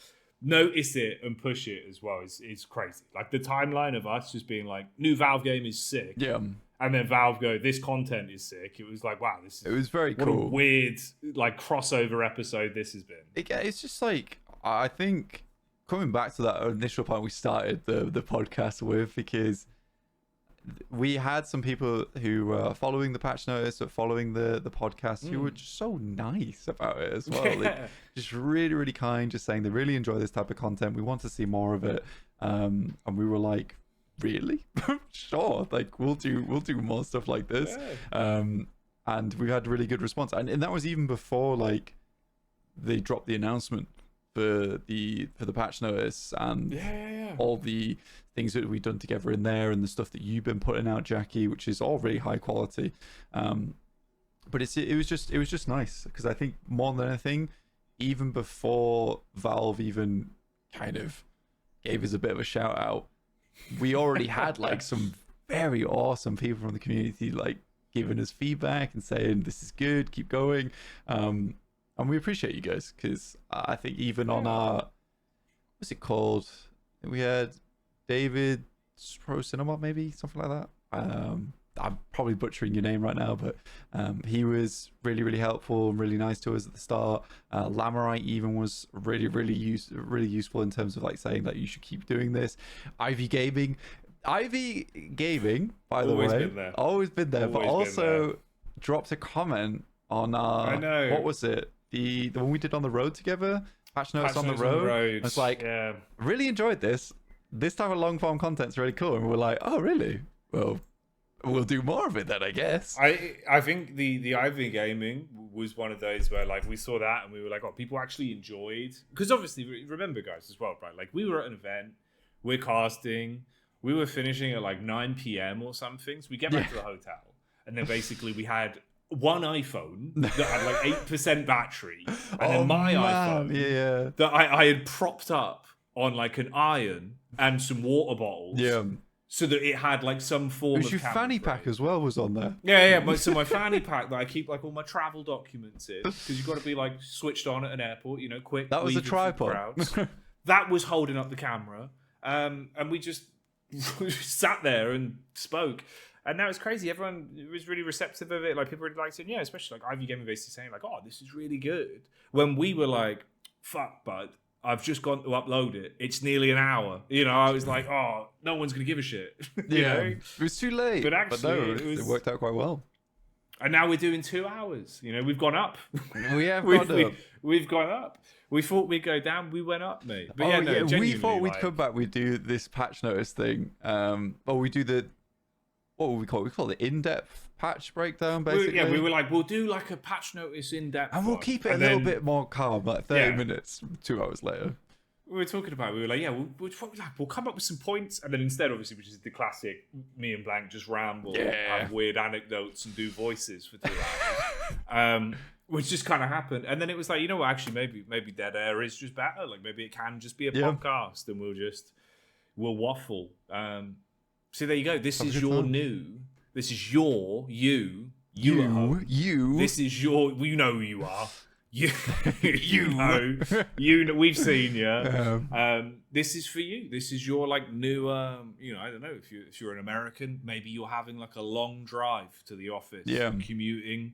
notice it and push it as well is crazy. Like the timeline of us just being like, new Valve game is sick. Yeah. And then Valve go, this content is sick. It was like, wow, it was very what cool. A weird like crossover episode this has been. It's just like, I think coming back to that initial point we started the podcast with, because we had some people who were following the patch notice or following the podcast who were just so nice about it as well. Like, just really, really kind, just saying they really enjoy this type of content. We want to see more of it. And we were like, really? Sure. Like we'll do more stuff like this. And we had really good response. And that was even before like they dropped the announcement for the patch notice and all the things that we've done together in there, and the stuff that you've been putting out, Jacky, which is all really high quality. But it was just nice, because I think more than anything, even before Valve even kind of gave us a bit of a shout out, we already had like some very awesome people from the community like giving us feedback and saying this is good, keep going. And we appreciate you guys, because I think even on our, what's it called? We had David Pro Cinema, maybe something like that. I'm probably butchering your name right now, but he was really, really helpful and really nice to us at the start. Lamorite even was really, really useful in terms of like saying that you should keep doing this. Ivy Gaming, by the way, always been there, but also dropped a comment on our, what was it? The one we did on the road together, Patch Notes on the Road. It's like, really enjoyed this. This type of long form content's really cool. And we're like, oh, really? Well, we'll do more of it then, I guess. I think the Ivy Gaming was one of those where like we saw that and we were like, oh, people actually enjoyed. Because obviously, remember guys as well, right? Like we were at an event, we're casting, we were finishing at like 9 p.m. or something. So we get back to the hotel, and then basically we had one iPhone that had like 8% battery, and then my iPhone that I had propped up on like an iron and some water bottles. Yeah. So that it had like some form It was of your camera fanny frame. pack as well was on there. Yeah. So my fanny pack that I keep like all my travel documents in, because you've got to be like switched on at an airport, quick. That was a leaving for tripod. crowds. That was holding up the camera, and we just sat there and spoke. And that was crazy. Everyone was really receptive of it. Like people really liked it. Yeah, especially like Ivy Gaming basically saying like, "Oh, this is really good." When we were like, "Fuck, bud, I've just gone to upload it. It's nearly an hour." I was like, "Oh, no one's gonna give a shit." It was too late. But actually, it worked out quite well. And now we're doing 2 hours. We've gone up. We have gone up. We've gone up. We thought we'd go down. We went up, mate. But we thought we'd come back. We'd do this patch notice thing. We do the what would we call it? We call it in-depth patch breakdown, basically. We were like, we'll do like a patch notice in-depth, and we'll keep it a little bit more calm, like 30 minutes. 2 hours later. We were talking about. We were like, we'll come up with some points, and then instead, obviously, which is the classic, me and Blank just ramble, have weird anecdotes, and do voices for 2 hours. Which just kind of happened, and then it was like, actually, maybe Dead Air is just better. Like maybe it can just be a podcast, and we'll waffle. So there you go. This is your new. This is your you. This is your. You know who you are. You know. We've seen you. This is for you. This is your like new. I don't know if you're an American, maybe you're having like a long drive to the office. Yeah. Commuting.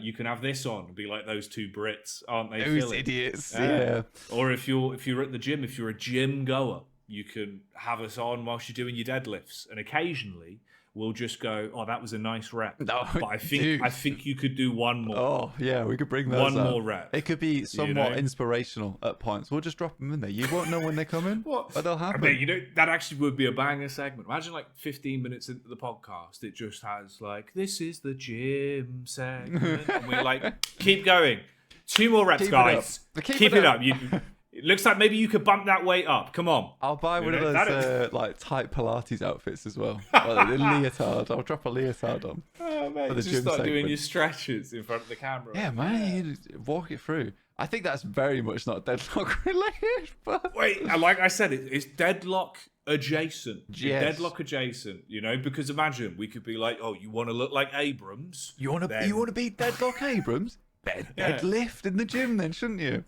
You can have this on and be like those two Brits, aren't they? Those idiots. Yeah. Or if you're at the gym, if you're a gym goer, you can have us on whilst you're doing your deadlifts, and occasionally we'll just go, "Oh, that was a nice rep." No, but I think you could do one more. Oh yeah, we could bring those one more rep. It could be somewhat inspirational at points. We'll just drop them in there. You won't know when they're coming, but they'll happen. I mean, that actually would be a banger segment. Imagine like 15 minutes into the podcast, it just has like, "This is the gym segment," and we're like, "Keep going, 2 more reps, guys. Keep it up." It looks like maybe you could bump that weight up. Come on. I'll buy one of those like tight Pilates outfits as well. The leotard. I'll drop a leotard on. Oh, mate. Just start doing your stretches in front of the camera. Yeah, man. You walk it through. I think that's very much not Deadlock related. But... Wait, like I said, it's Deadlock adjacent. Yes. Deadlock adjacent, because imagine we could be like, "Oh, you want to look like Abrams? You want to be Deadlock Abrams? Deadlift in the gym then, shouldn't you?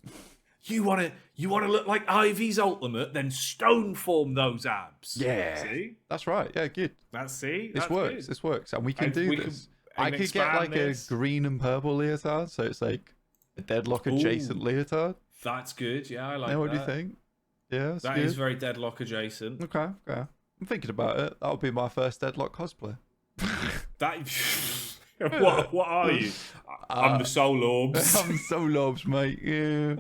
You want to look like Ivy's Ultimate, then stone form those abs." Yeah. See? That's right. Yeah, good. This works. Good. This works. And we can do this. I could get like a green and purple leotard, so it's like a Deadlock adjacent leotard. That's good. Yeah, I like that. What do you think? Yeah, that is very Deadlock adjacent. Okay. I'm thinking about it. That'll be my first Deadlock cosplay. What are you? I'm the Soul Orbs. I'm Soul Orbs, mate. Yeah.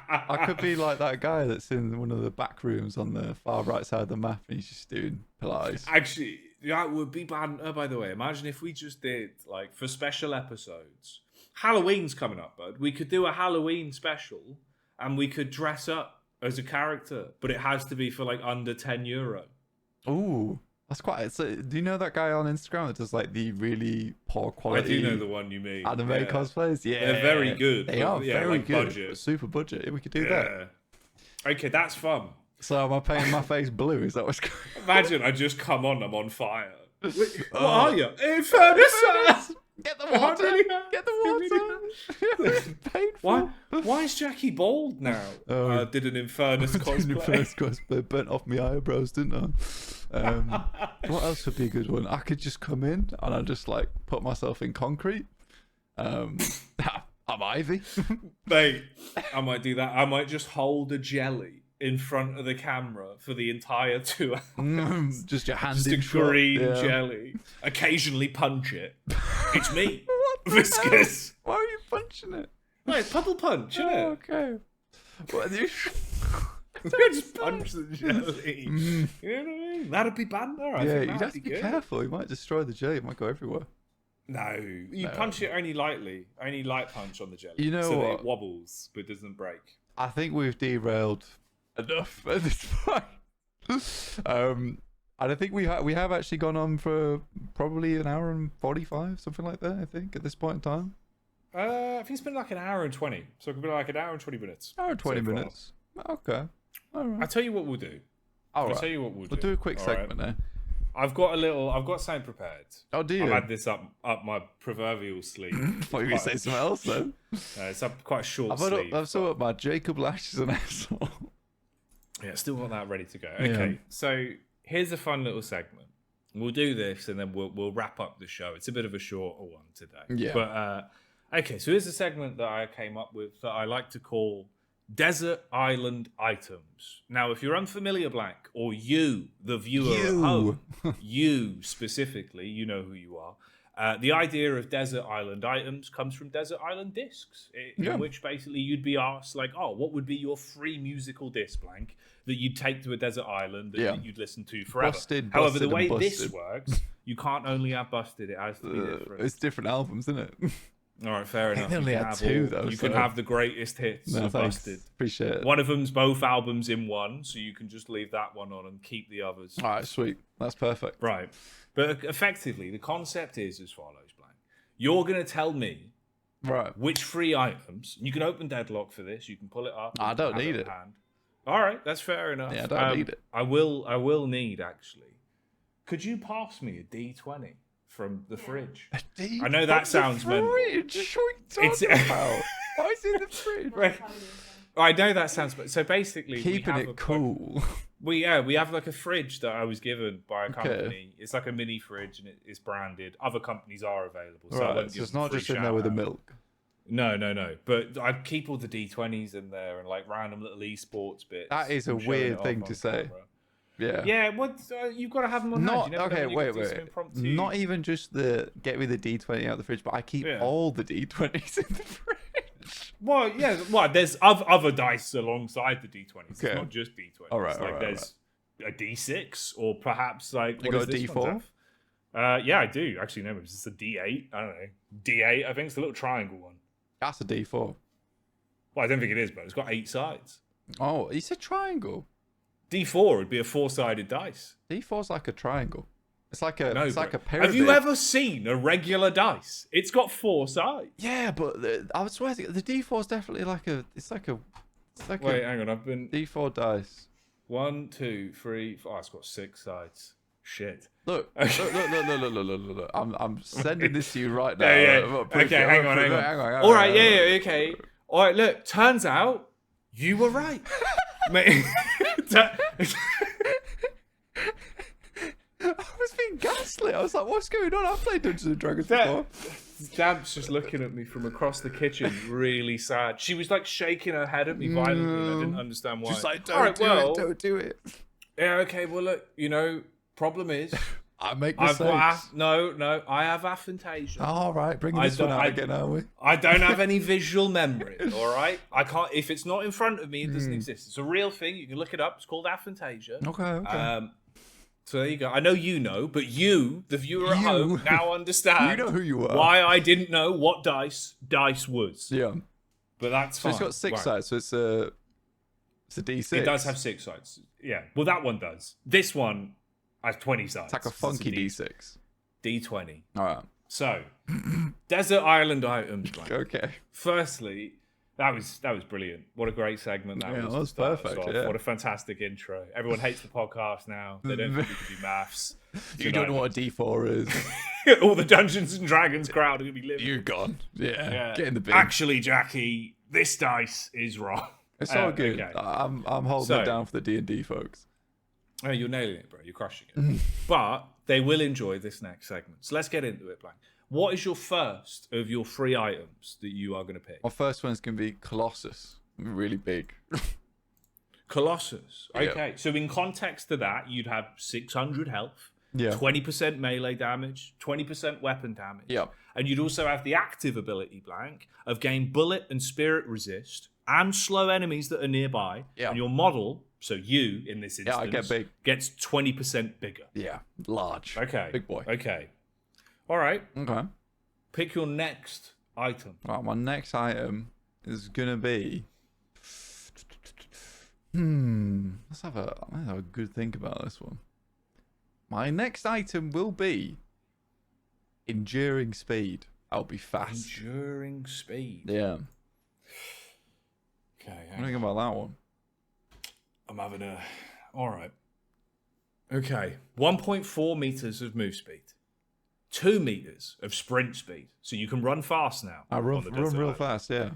I could be like that guy that's in one of the back rooms on the far right side of the map, and he's just doing Pilates. Actually, that would be banter, by the way. Imagine if we just did, like, for special episodes. Halloween's coming up, bud. We could do a Halloween special, and we could dress up as a character, but it has to be for, like, under €10. Ooh. That's quite. So, do you know that guy on Instagram that does like the really poor quality? I do know the one you mean. Anime cosplays. Yeah, they're very good. They are very good. Budget. Super budget. We could do that. Okay, that's fun. So am I painting my face blue? Is that what's going? Imagine I just come on. I'm on fire. What are you? Infernus! Get the water! Get the water! Painful. Why is Jacky bald now? Did an Infernus cosplay. Infernus cosplay. Burnt off my eyebrows, didn't I? What else would be a good one? I could just come in and I just like put myself in concrete. I'm Ivy. Mate, I might do that. I might just hold a jelly in front of the camera for the entire 2 hours. Just your hand just in a green jelly. Occasionally punch it. It's me. Viscous. Why are you punching it? No, it's puddle punch, isn't it? Okay. What are you... just punch the jelly. You know what I mean? That'd be banter. I think you'd have to be careful. You might destroy the jelly. It might go everywhere. No, you punch it only lightly. Only light punch on the jelly. You know so what? That it wobbles but doesn't break. I think we've derailed enough at this point. And I think we have actually gone on for probably an hour and 45, something like that. I think at this point in time. I think it's been like an hour and 20, so it could be like an hour and 20 minutes. Hour and 20 minutes. Okay. All right. I'll tell you what we'll do. All I'll right. tell you what we'll do. We'll do a quick all segment right? there. I've got something prepared. Oh, do you? I've had this up my proverbial sleeve. I thought you were going to say something else then. It's up quite a short I've sleeve. still got my Jacob Lash is an asshole. Yeah, still got that ready to go. Okay, so here's a fun little segment. We'll do this and then we'll wrap up the show. It's a bit of a shorter one today. Yeah. But okay, so here's a segment that I came up with that I like to call Desert Island Items. Now, if you're unfamiliar, Blank, or you, the viewer at home, you specifically, you know who you are. The idea of desert island items comes from desert island discs, in which basically you'd be asked, like, oh, what would be your free musical disc, Blank, that you'd take to a desert island that you'd listen to forever? However, the way this works, you can't only have Busted, it has to be different. It's different albums, isn't it? All right, fair enough. They only had two, though. You can have the greatest hits of Busted. Appreciate it. One of them's both albums in one, so you can just leave that one on and keep the others. All right, sweet. That's perfect. Right. But effectively, the concept is as follows, Blank. You're going to tell me which free items. You can open Deadlock for this. You can pull it up. I don't need it. All right, that's fair enough. Yeah, I don't need it. I will need, actually. Could you pass me a D20 from the fridge? I know that sounds mental. What are you talking about? Why is it in the fridge? I know that sounds... So basically... Keeping it cool. We have like a fridge that I was given by a company. Okay. It's like a mini fridge and it's branded. Other companies are available. So, so it's not just in there with the milk. No. But I keep all the D20s in there and like random little esports bits. That is a weird thing to say. Camera. Yeah. Yeah, you've got to have them on hand. Wait. Not even just get me the D20 out of the fridge, but I keep all the D20s in the fridge. Well, yeah. Well, there's other dice alongside the D20s. Okay. It's not just D20s. All right. There's a D6 or perhaps like... You got a D4? Yeah, I do. Actually, no, it's a D8. I don't know. D8, I think it's the little triangle one. That's a D4. Well, I don't think it is, but it's got 8 sides. Oh, you said triangle. D4 would be a 4-sided dice. D4's like a triangle. It's like a pyramid. Have you ever seen a regular dice? It's got 4 sides. Yeah, but I would swear the D4's definitely like a. Wait, hang on. I've been D4 dice. 1, 2, 3, 4. Oh, it's got 6 sides. Shit. Look. I'm sending this to you right now. Yeah. Okay, hang on. All right. Yeah. Okay. All right. Look. Turns out you were right, mate. I was being gaslit. I was like, what's going on? I've played Dungeons and Dragons before. Dab's just looking at me from across the kitchen, really sad. She was like shaking her head at me violently, and I didn't understand why. She's like, don't do it. Yeah, okay, well, look, problem is... I make mistakes. No, I have aphantasia. All right, bring this one out again, are we? I don't have any visual memory, all right? I can't... If it's not in front of me, it doesn't exist. It's a real thing. You can look it up. It's called aphantasia. Okay. So there you go. I know you know, but you, the viewer at home, now understand. You know who you are. Why I didn't know what dice was. Yeah. But that's fine. So it's got 6 sides, so it's a D6. It does have 6 sides. Yeah. Well, that one does. This one has 20 sides. It's like a funky D6. D20. All right. So, desert island items. Blank. Okay. Firstly, that was brilliant. What a great segment that was. That was perfect. Yeah. What a fantastic intro. Everyone hates the podcast now. They don't think we can do maths. You don't know what a D4 is. All the Dungeons and Dragons crowd are going to be living. You're gone. Yeah. Get in the bin. Actually, Jacky, this dice is wrong. It's all good. Okay. I'm holding it down for the D&D folks. Oh, you're nailing it, bro. You're crushing it. But they will enjoy this next segment. So let's get into it, Blank. What is your first of your 3 items that you are going to pick? My first one's going to be Colossus. Really big. Colossus. Okay. So in context to that, you'd have 600 health, 20% melee damage, 20% weapon damage. Yeah. And you'd also have the active ability, Blank, of gain bullet and spirit resist and slow enemies that are nearby. Yeah. And your model, so you in this instance, I get big. Gets 20% bigger. Yeah. Large. Okay. Big boy. Okay. All right. Okay. Pick your next item. Right, my next item is gonna be. Let's have a good think about this one. My next item will be enduring speed. I'll be fast. Enduring speed. Yeah. Okay. What do you think about that one? I'm having a... All right. Okay. 1.4 meters of move speed. 2 meters of sprint speed. So you can run fast now. I run real fast, yeah.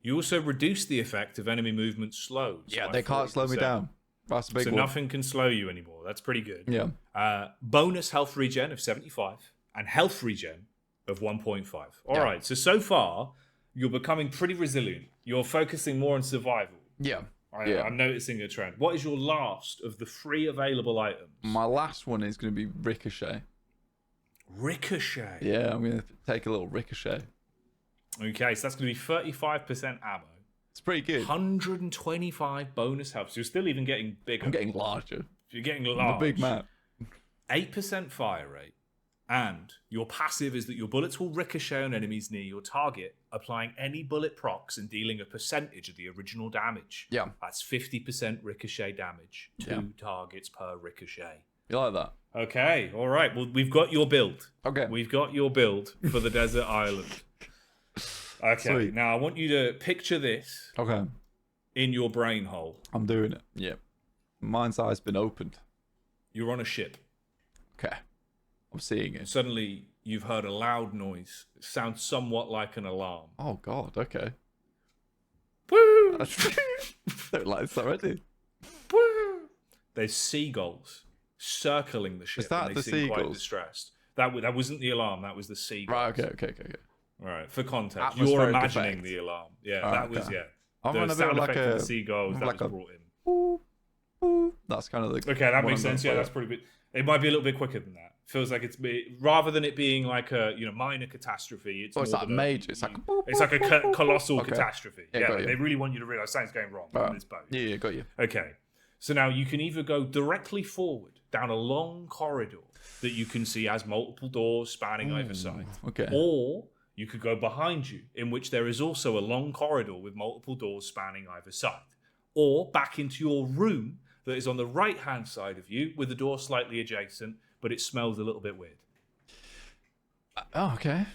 You also reduce the effect of enemy movement slowed. Yeah, they can't slow me down. That's a big one. So nothing can slow you anymore. That's pretty good. Yeah. Bonus health regen of 75 and health regen of 1.5. All right. So far, you're becoming pretty resilient. You're focusing more on survival. Yeah. I'm noticing a trend. What is your last of the 3 available items? My last one is going to be Ricochet. Ricochet? Yeah, I'm going to take a little Ricochet. Okay, so that's going to be 35% ammo. It's pretty good. 125 bonus health. So you're still even getting bigger. I'm getting larger. You're getting large. The big map. 8% fire rate. And your passive is that your bullets will ricochet on enemies near your target, applying any bullet procs and dealing a percentage of the original damage. Yeah. That's 50% ricochet damage. 2 targets per ricochet. You like that? Okay, all right. Well, we've got your build. Okay. We've got your build for the desert island. Okay, Sweet. Now I want you to picture this in your brain hole. I'm doing it. Yep. Mind's eye's been opened. You're on a ship. Okay. I'm seeing it. Suddenly, you've heard a loud noise. It sounds somewhat like an alarm. Oh, God. Okay. Woo! Don't like this already. Woo! There's seagulls circling the ship. Is that and they the seem seagulls? quite distressed. That wasn't the alarm. That was the seagulls. Right, okay. All right, for context, Atmospheric you're imagining effect. the alarm. Yeah, Oh, that was, okay. yeah. I'm The on a bit sound like effect of a... the seagulls that like was a- brought in. Ooh, ooh. That's kind of the... Okay, that one makes I'm sense. going Yeah, for. that's pretty bit. It might be a little bit quicker than that. Feels like rather than it being like a minor catastrophe. It's It's more like than major. It's like... it's like a colossal Okay. catastrophe. Yeah, Yeah, got like you. they really want you to realize something's going wrong on this boat. Yeah, got you. Okay, so now you can either go directly forward down a long corridor that you can see has multiple doors spanning either side, Okay. or you could go behind you, in which there is also a long corridor with multiple doors spanning either side, or back into your room that is on the right-hand side of you with the door slightly adjacent, but it smells a little bit weird. Oh, okay.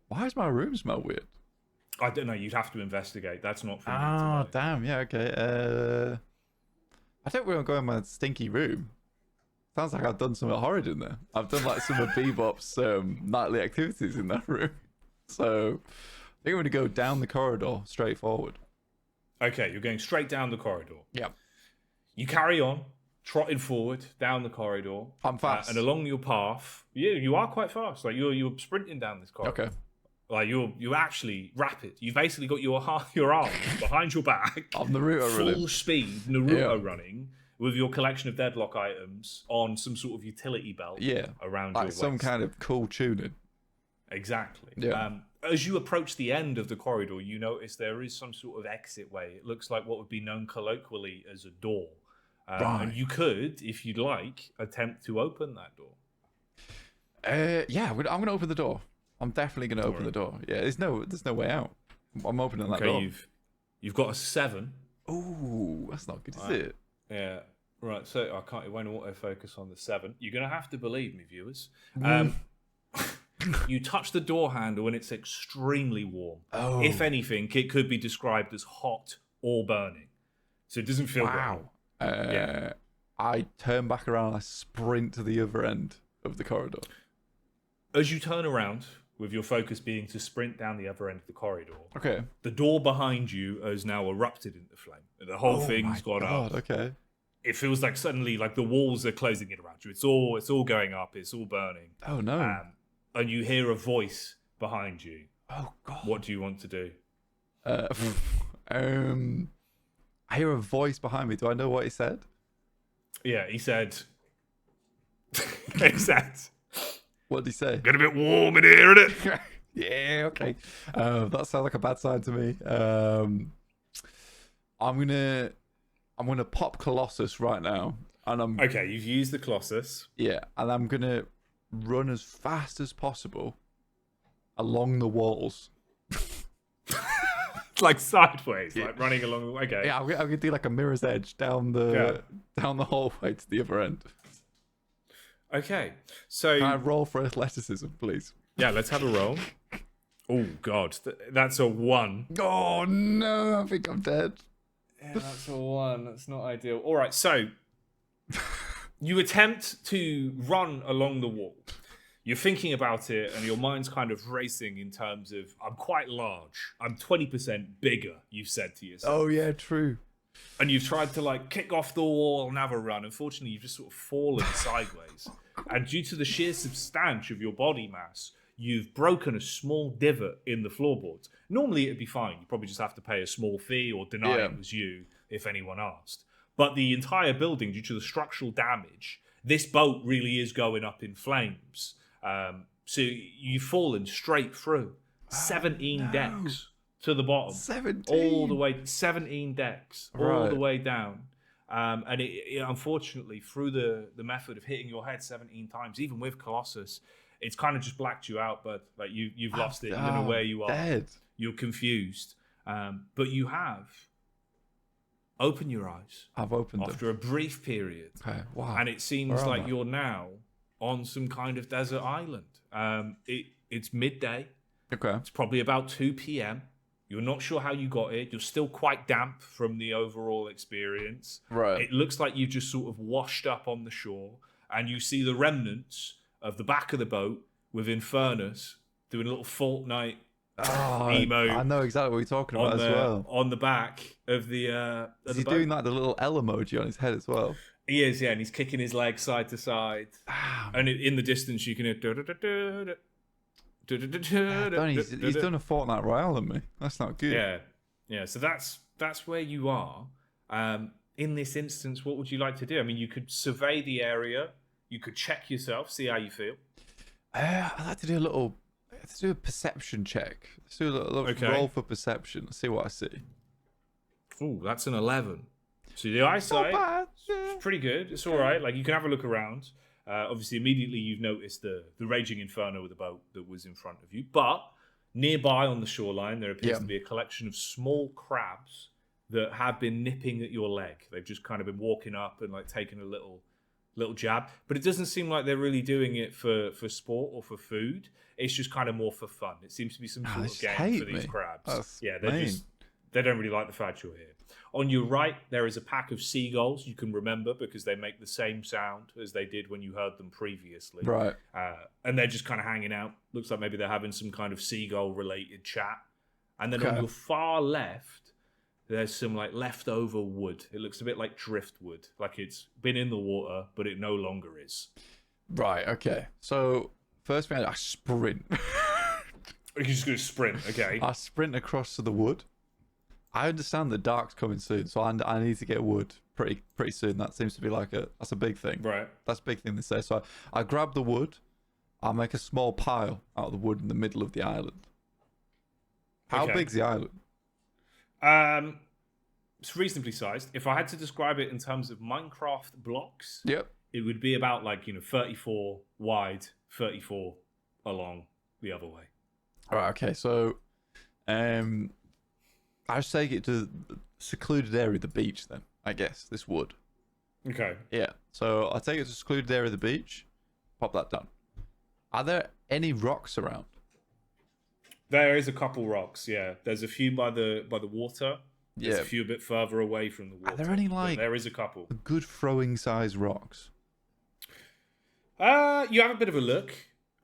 Why does my room smell weird? I don't know. You'd have to investigate. That's not for me to Oh, know. damn. Yeah, okay. I don't really want to go in my stinky room. Sounds like I've done something horrid in there. I've done like some of Bebop's nightly activities in that room. So I think I'm going to go down the corridor straight forward. Okay, you're going straight down the corridor. Yeah. You carry on, trotting forward down the corridor. I'm fast. And along your path, yeah, you are quite fast. Like you're sprinting down this corridor. Okay. Like you're actually rapid. You've basically got your arms behind your back. On the Naruto running. Full speed Naruto running with your collection of Deadlock items on some sort of utility belt. Yeah. Around like your waist. some kind of cool tuning. Exactly. Yeah. As you approach the end of the corridor, you notice there is some sort of exit way. It looks like what would be known colloquially as a door. Right. And you could, if you'd like, attempt to open that door. Yeah, I'm going to open the door. I'm definitely going to open the door. Yeah, there's no way out. I'm opening that door. You've got a 7. Ooh, that's not good, is it? Yeah. Right, so I can't. It won't autofocus on the 7. You're going to have to believe me, viewers. You touch the door handle and it's extremely warm. Oh. If anything, it could be described as hot or burning. So it doesn't feel Wow. Yeah. I turn back around and I sprint to the other end of the corridor. As you turn around, with your focus being to sprint down the other end of the corridor, Okay. the door behind you has now erupted into flame. The whole thing's gone God, up. okay. It feels like suddenly like the walls are closing in around you. It's all going up. It's all burning. Oh no. And you hear a voice behind you. Oh God. What do you want to do? I hear a voice behind me. Do I know what he said? Yeah, he said. He said. What did he say? Get a bit warm in here, innit? Yeah, okay. That sounds like a bad sign to me. I'm gonna pop Colossus right now, and I'm Okay, you've used the Colossus. yeah, and I'm gonna run as fast as possible along the walls. Like sideways, like running along the way. Okay. Yeah, I'm gonna do like a mirror's edge down the hallway to the other end. Okay, so Can I roll for athleticism, please? yeah, let's have a roll. Oh God, that's a 1. Oh no, I think I'm dead. Yeah, that's a 1. That's not ideal. All right, so you attempt to run along the wall. You're thinking about it, and your mind's kind of racing in terms of, I'm quite large. I'm 20% bigger, you've said to yourself. Oh, yeah, true. And you've tried to, like, kick off the wall and have a run. Unfortunately, you've just sort of fallen sideways. And due to the sheer substance of your body mass, you've broken a small divot in the floorboards. Normally, it'd be fine. You probably just have to pay a small fee or deny it was you if anyone asked. But the entire building, due to the structural damage, this boat really is going up in flames. So you've fallen straight through 17 decks to the bottom. 17? All the way, 17 decks, all the way down. And it unfortunately, through the method of hitting your head 17 times, even with Colossus, it's kind of just blacked you out, but like you've lost it. You don't know where you are. Dead. You're confused. But you have opened your eyes. I've opened them. After a brief period. Okay, wow. And it seems like you're now on some kind of desert island. It's midday. Okay. It's probably about 2 p.m. You're not sure how you got it. You're still quite damp from the overall experience. Right. It looks like you've just sort of washed up on the shore, and you see the remnants of the back of the boat with Infernus doing a little Fortnite emote. I know exactly what you're talking about as well. On the back of the Is he doing like the little L emoji on his head as well? He is, yeah, and he's kicking his legs side to side. And in the distance, you can hear. He's done a Fortnite Royale on me. That's not good. Yeah. So that's where you are. In this instance, what would you like to do? I mean, you could survey the area. You could check yourself, see how you feel. I'd like to do let's do a perception check. Let's do a little roll for perception. Let's see what I see. Oh, that's an 11. So the eyesight is pretty good. It's all right. Like, you can have a look around. Obviously, immediately you've noticed the raging inferno of the boat that was in front of you. But nearby on the shoreline, there appears to be a collection of small crabs that have been nipping at your leg. They've just kind of been walking up and like taking a little jab. But it doesn't seem like they're really doing it for sport or for food. It's just kind of more for fun. It seems to be some sort of game for these crabs. They don't really like the fact you're here. On your right, there is a pack of seagulls you can remember because they make the same sound as they did when you heard them previously. Right. And they're just kind of hanging out. Looks like maybe they're having some kind of seagull-related chat. And then on your far left, there's some like leftover wood. It looks a bit like driftwood, like it's been in the water, but it no longer is. Right, okay. So, first thing, I sprint. You're just going to sprint, okay. I sprint across to the wood. I understand the dark's coming soon, so I need to get wood pretty soon. That seems to be like that's a big thing. Right. That's a big thing to say. So I grab the wood. I make a small pile out of the wood in the middle of the island. How big's the island? It's reasonably sized. If I had to describe it in terms of Minecraft blocks, it would be about 34 wide, 34 along the other way. All right. Okay. So, I just take it to the secluded area of the beach then, I guess, this wood. Okay. Yeah. So I take it to the secluded area of the beach, pop that down. Are there any rocks around? There is a couple rocks, yeah. There's a few by the water. There's a few a bit further away from the water. Are there any there is a couple. Good throwing size rocks? You have a bit of a look,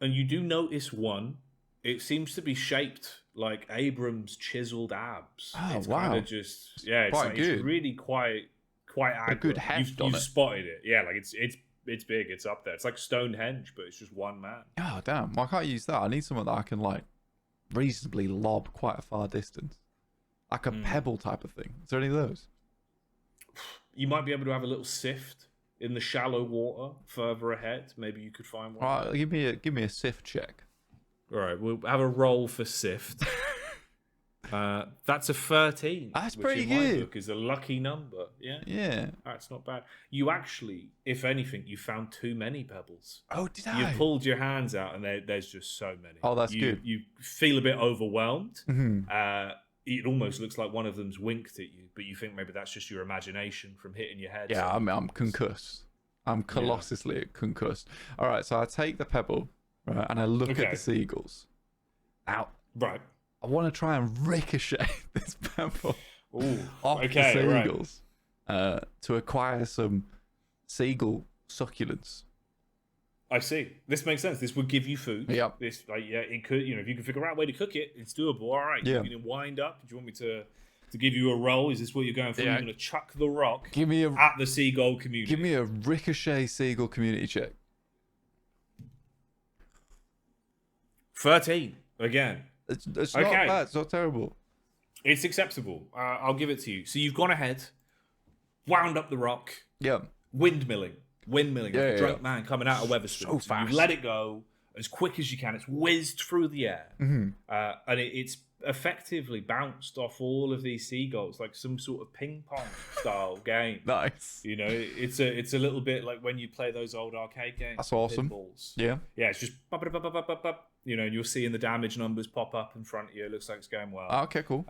and you do notice one. It seems to be shaped like Abram's chiseled abs. Oh, it's wow. Kind of just, it's really quite accurate. A good heft on you've it. Spotted it. Yeah, like it's big. It's up there. It's like Stonehenge, but it's just one man. Oh, damn. Why can't I use that? I need something that I can like reasonably lob quite a far distance. Like a pebble type of thing. Is there any of those? You might be able to have a little sift in the shallow water further ahead. Maybe you could find one. All right, give me a sift check. All right, we'll have a roll for sift. That's a 13. That's which pretty in good. My book is a lucky number. Yeah. That's not bad. You actually, if anything, you found too many pebbles. Oh, did I? You pulled your hands out, and there's just so many. Oh, that's good. You feel a bit overwhelmed. Mm-hmm. It almost looks like one of them's winked at you, but you think maybe that's just your imagination from hitting your head. Yeah, I'm concussed. I'm colossally concussed. All right, so I take the pebble, right, and I look at the seagulls. Now, right. I want to try and ricochet this pebble. Ooh, off the okay, right. seagulls to acquire some seagull succulents. I see. This makes sense. This would give you food. Yep. This, like, yeah, it could. You know, if you can figure out a way to cook it, it's doable. All right. Yeah. You can wind up. Do you want me to give you a roll? Is this what you're going for? Yeah. You're going to chuck the rock Give me at the seagull community. Give me a ricochet seagull community check. 13 again. It's not bad. It's not terrible. It's acceptable. I'll give it to you. So you've gone ahead, wound up the rock, Yeah. windmilling, like a drunk yeah. man coming out of Weatherspoon. So fast. You've let it go as quick as you can. It's whizzed through the air, and it's effectively bounced off all of these seagulls like some sort of ping pong style game. Nice. You know, it's a little bit like when you play those old arcade games. That's awesome. Pinballs. Yeah. Yeah, it's just you know, and you're seeing the damage numbers pop up in front of you. It looks like it's going well. Okay, cool.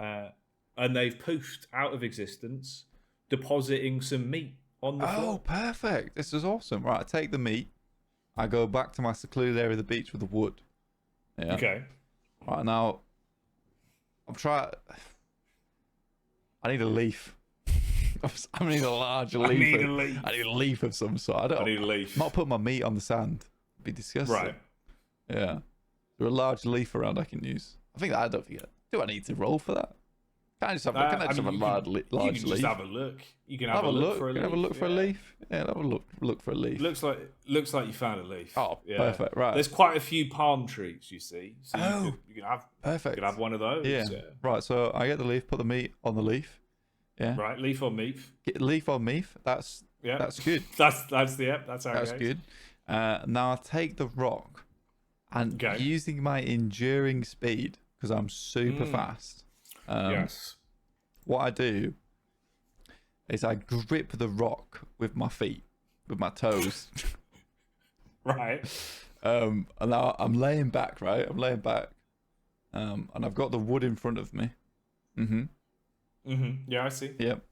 And they've poofed out of existence, depositing some meat on the floor. Oh, perfect. This is awesome. Right, I take the meat. I go back to my secluded area of the beach with the wood. Yeah. Okay. Right, now, I'm trying... I need a leaf. I need a large leaf. I need a leaf of some sort. I need a leaf. I'm not putting my meat on the sand. It'd be disgusting. Right. Yeah. Is there a large leaf around I can use? I don't think. Do I need to roll for that? Can I just have, a large leaf? You can just have a look. You can have a look for a leaf. Have a look for a leaf. Yeah, have a look for a leaf. Looks like you found a leaf. Oh, yeah. Perfect. Right. There's quite a few palm trees, you see. So you can have perfect. You can have one of those. Yeah. Right. So I get the leaf. Put the meat on the leaf. Yeah. Right. Leaf on meat. Get leaf on meat. That's good. That's how it goes. Good. Now I'll take the rock and using my enduring speed because I'm super fast. Yes. What I do is I grip the rock with my feet, with my toes. Right. And now I'm laying back, right? I'm laying back. And I've got the wood in front of me. Yeah, I see. Yep.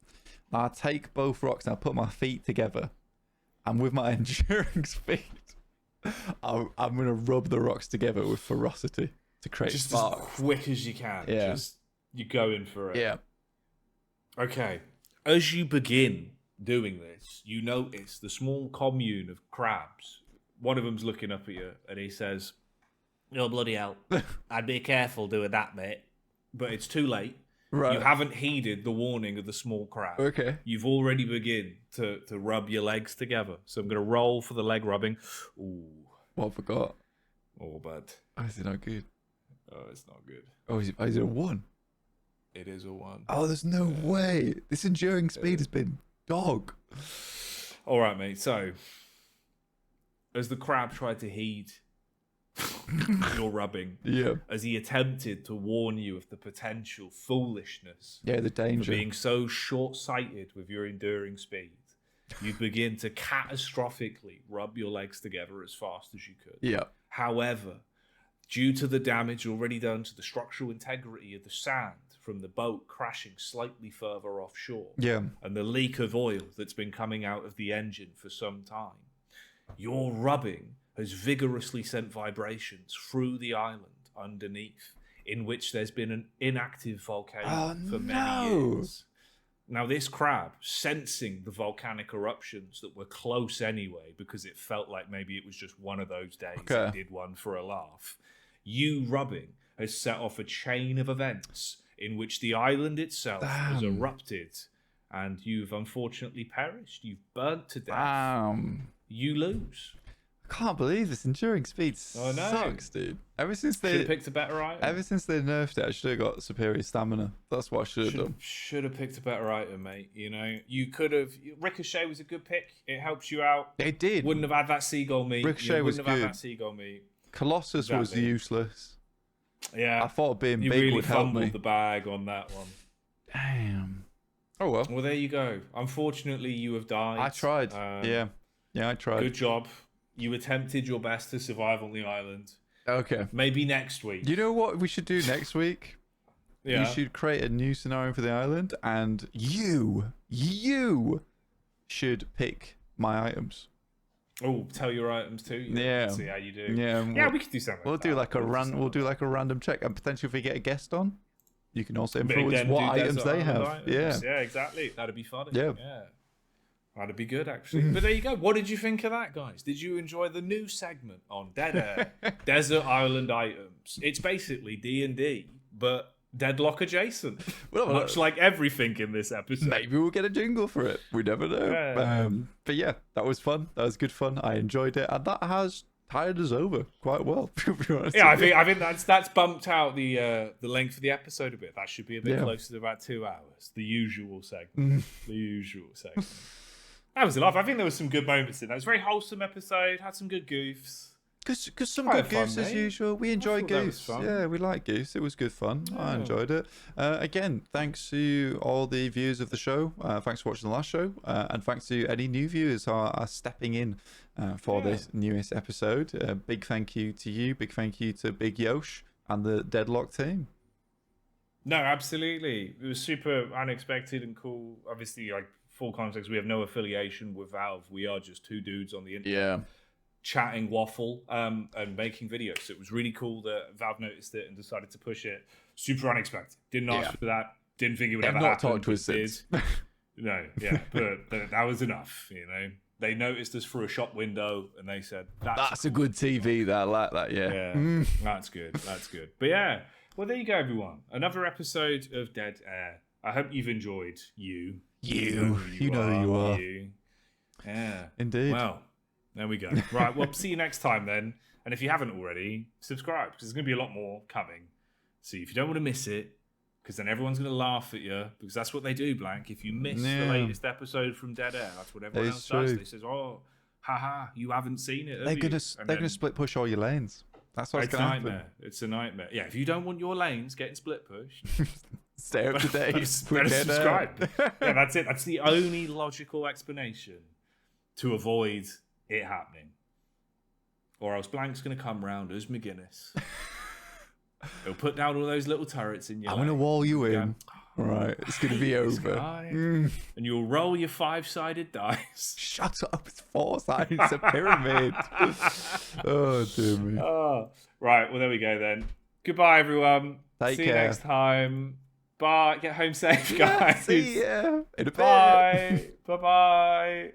Now I take both rocks and I put my feet together. And with my enduring speed, I'm going to rub the rocks together with ferocity to create just sparks. As quick as you can. Yeah. You're going for it. Yeah. Okay. As you begin doing this, you notice the small commune of crabs. One of them's looking up at you and he says, "Oh, bloody hell. I'd be careful doing that, mate." But it's too late. Right. You haven't heeded the warning of the small crab. Okay. You've already begun to rub your legs together. So I'm going to roll for the leg rubbing. Ooh. Well, I forgot. Oh, bad. Oh, is it not good? Oh, it's not good. Oh, is it a 1? It is a 1. Oh, there's no way. This enduring speed has been dog. All right, mate. So, as the crab tried to heed your rubbing, as he attempted to warn you of the potential foolishness, the danger of being so short-sighted with your enduring speed, you begin to catastrophically rub your legs together as fast as you could. Yeah. However, due to the damage already done to the structural integrity of the sand from the boat crashing slightly further offshore, and the leak of oil that's been coming out of the engine for some time, your rubbing has vigorously sent vibrations through the island underneath, in which there's been an inactive volcano for many years. Now, this crab, sensing the volcanic eruptions that were close anyway, because it felt like maybe it was just one of those days it did one for a laugh, you rubbing has set off a chain of events in which the island itself has erupted, and you've unfortunately perished. You've burnt to death. You lose. I can't believe this enduring speed sucks, dude. Ever since they should have picked a better item. Ever since they nerfed it, I should have got superior stamina. That's what I should have done. Should have picked a better item, mate. You know, you could have. Ricochet was a good pick. It helps you out. It did. Wouldn't have had that seagull meat. Ricochet was good. Wouldn't have had that seagull meat. Colossus was useless. Yeah, I thought being you big really would help me. fumbled the bag on that one. Damn. Oh well. Well, there you go. Unfortunately, you have died. I tried. Yeah, I tried. Good job. You attempted your best to survive on the island. Okay. Maybe next week. You know what we should do next week? Yeah. You should create a new scenario for the island, and you should pick my items. Oh, tell your items too. Yeah. See how you do. Yeah. Yeah, we could do something. We'll do like a random check, and potentially if we get a guest on. you can also But influence again, what do items Desert they Island have. items. Yeah, exactly. That'd be funny. Yeah. That'd be good, actually. But there you go. What did you think of that, guys? Did you enjoy the new segment on Dead Air Desert Island items? It's basically D&D, but Deadlock adjacent. Much like everything in this episode. Maybe we'll get a jingle for it. We never know. Yeah. But yeah, that was fun. That was good fun. I enjoyed it, and that has tired us over quite well. To be honest Yeah, with you. I think that's bumped out the length of the episode a bit. That should be a bit Yeah. closer to about 2 hours. The usual segment. That was a laugh. I think there was some good moments in that. It was a very wholesome episode. Had some good goofs. Because some Quite good goose fun, as mate. usual. We enjoy thought that was goose. fun. Yeah, we like goose. It was good fun. I enjoyed it. Again, thanks to all the viewers of the show. Thanks for watching the last show. And thanks to any new viewers who are stepping in for this newest episode. Big thank you to you. Big thank you to Big Yosh and the Deadlock team. No, absolutely. It was super unexpected and cool. Obviously, like, full context, we have no affiliation with Valve. We are just two dudes on the internet. Yeah. Chatting waffle and making videos. So it was really cool that Valve noticed it and decided to push it. Super unexpected. Didn't ask for that. Didn't think it would They've ever not happen. talked to us since. No, yeah, but that was enough. You know, they noticed us through a shop window and they said, That's a good TV. That I like that. Yeah. That's good. That's good. But yeah, well, there you go, everyone. Another episode of Dead Air. I hope you've enjoyed You know who you are. Yeah. Indeed. Well, there we go. Right, well, see you next time then. And if you haven't already, subscribe, because there's going to be a lot more coming. So if you don't want to miss it, because then everyone's going to laugh at you, because that's what they do, Blank. If you miss the latest episode from Dead Air, that's what everyone else does. They says, oh, haha, you haven't seen it, They're gonna split push all your lanes. That's what's it's a gonna happen. nightmare. It's a nightmare. Yeah, if you don't want your lanes getting split pushed, Stay up to date. better subscribe. Yeah, that's it. That's the only logical explanation to avoid it happening. Or else Blank's going to come round as McGuinness. He'll put down all those little turrets in your I'm gonna wall you in. Go, Right, it's gonna be over. And you'll roll your 5-sided dice. Shut up! It's 4 sides. It's a pyramid. Oh dear me. Oh, right. Well, there we go then. Goodbye, everyone. Take See care. you next time. Bye. Get home safe, guys. See ya. In a bit. Bye. Bye-bye.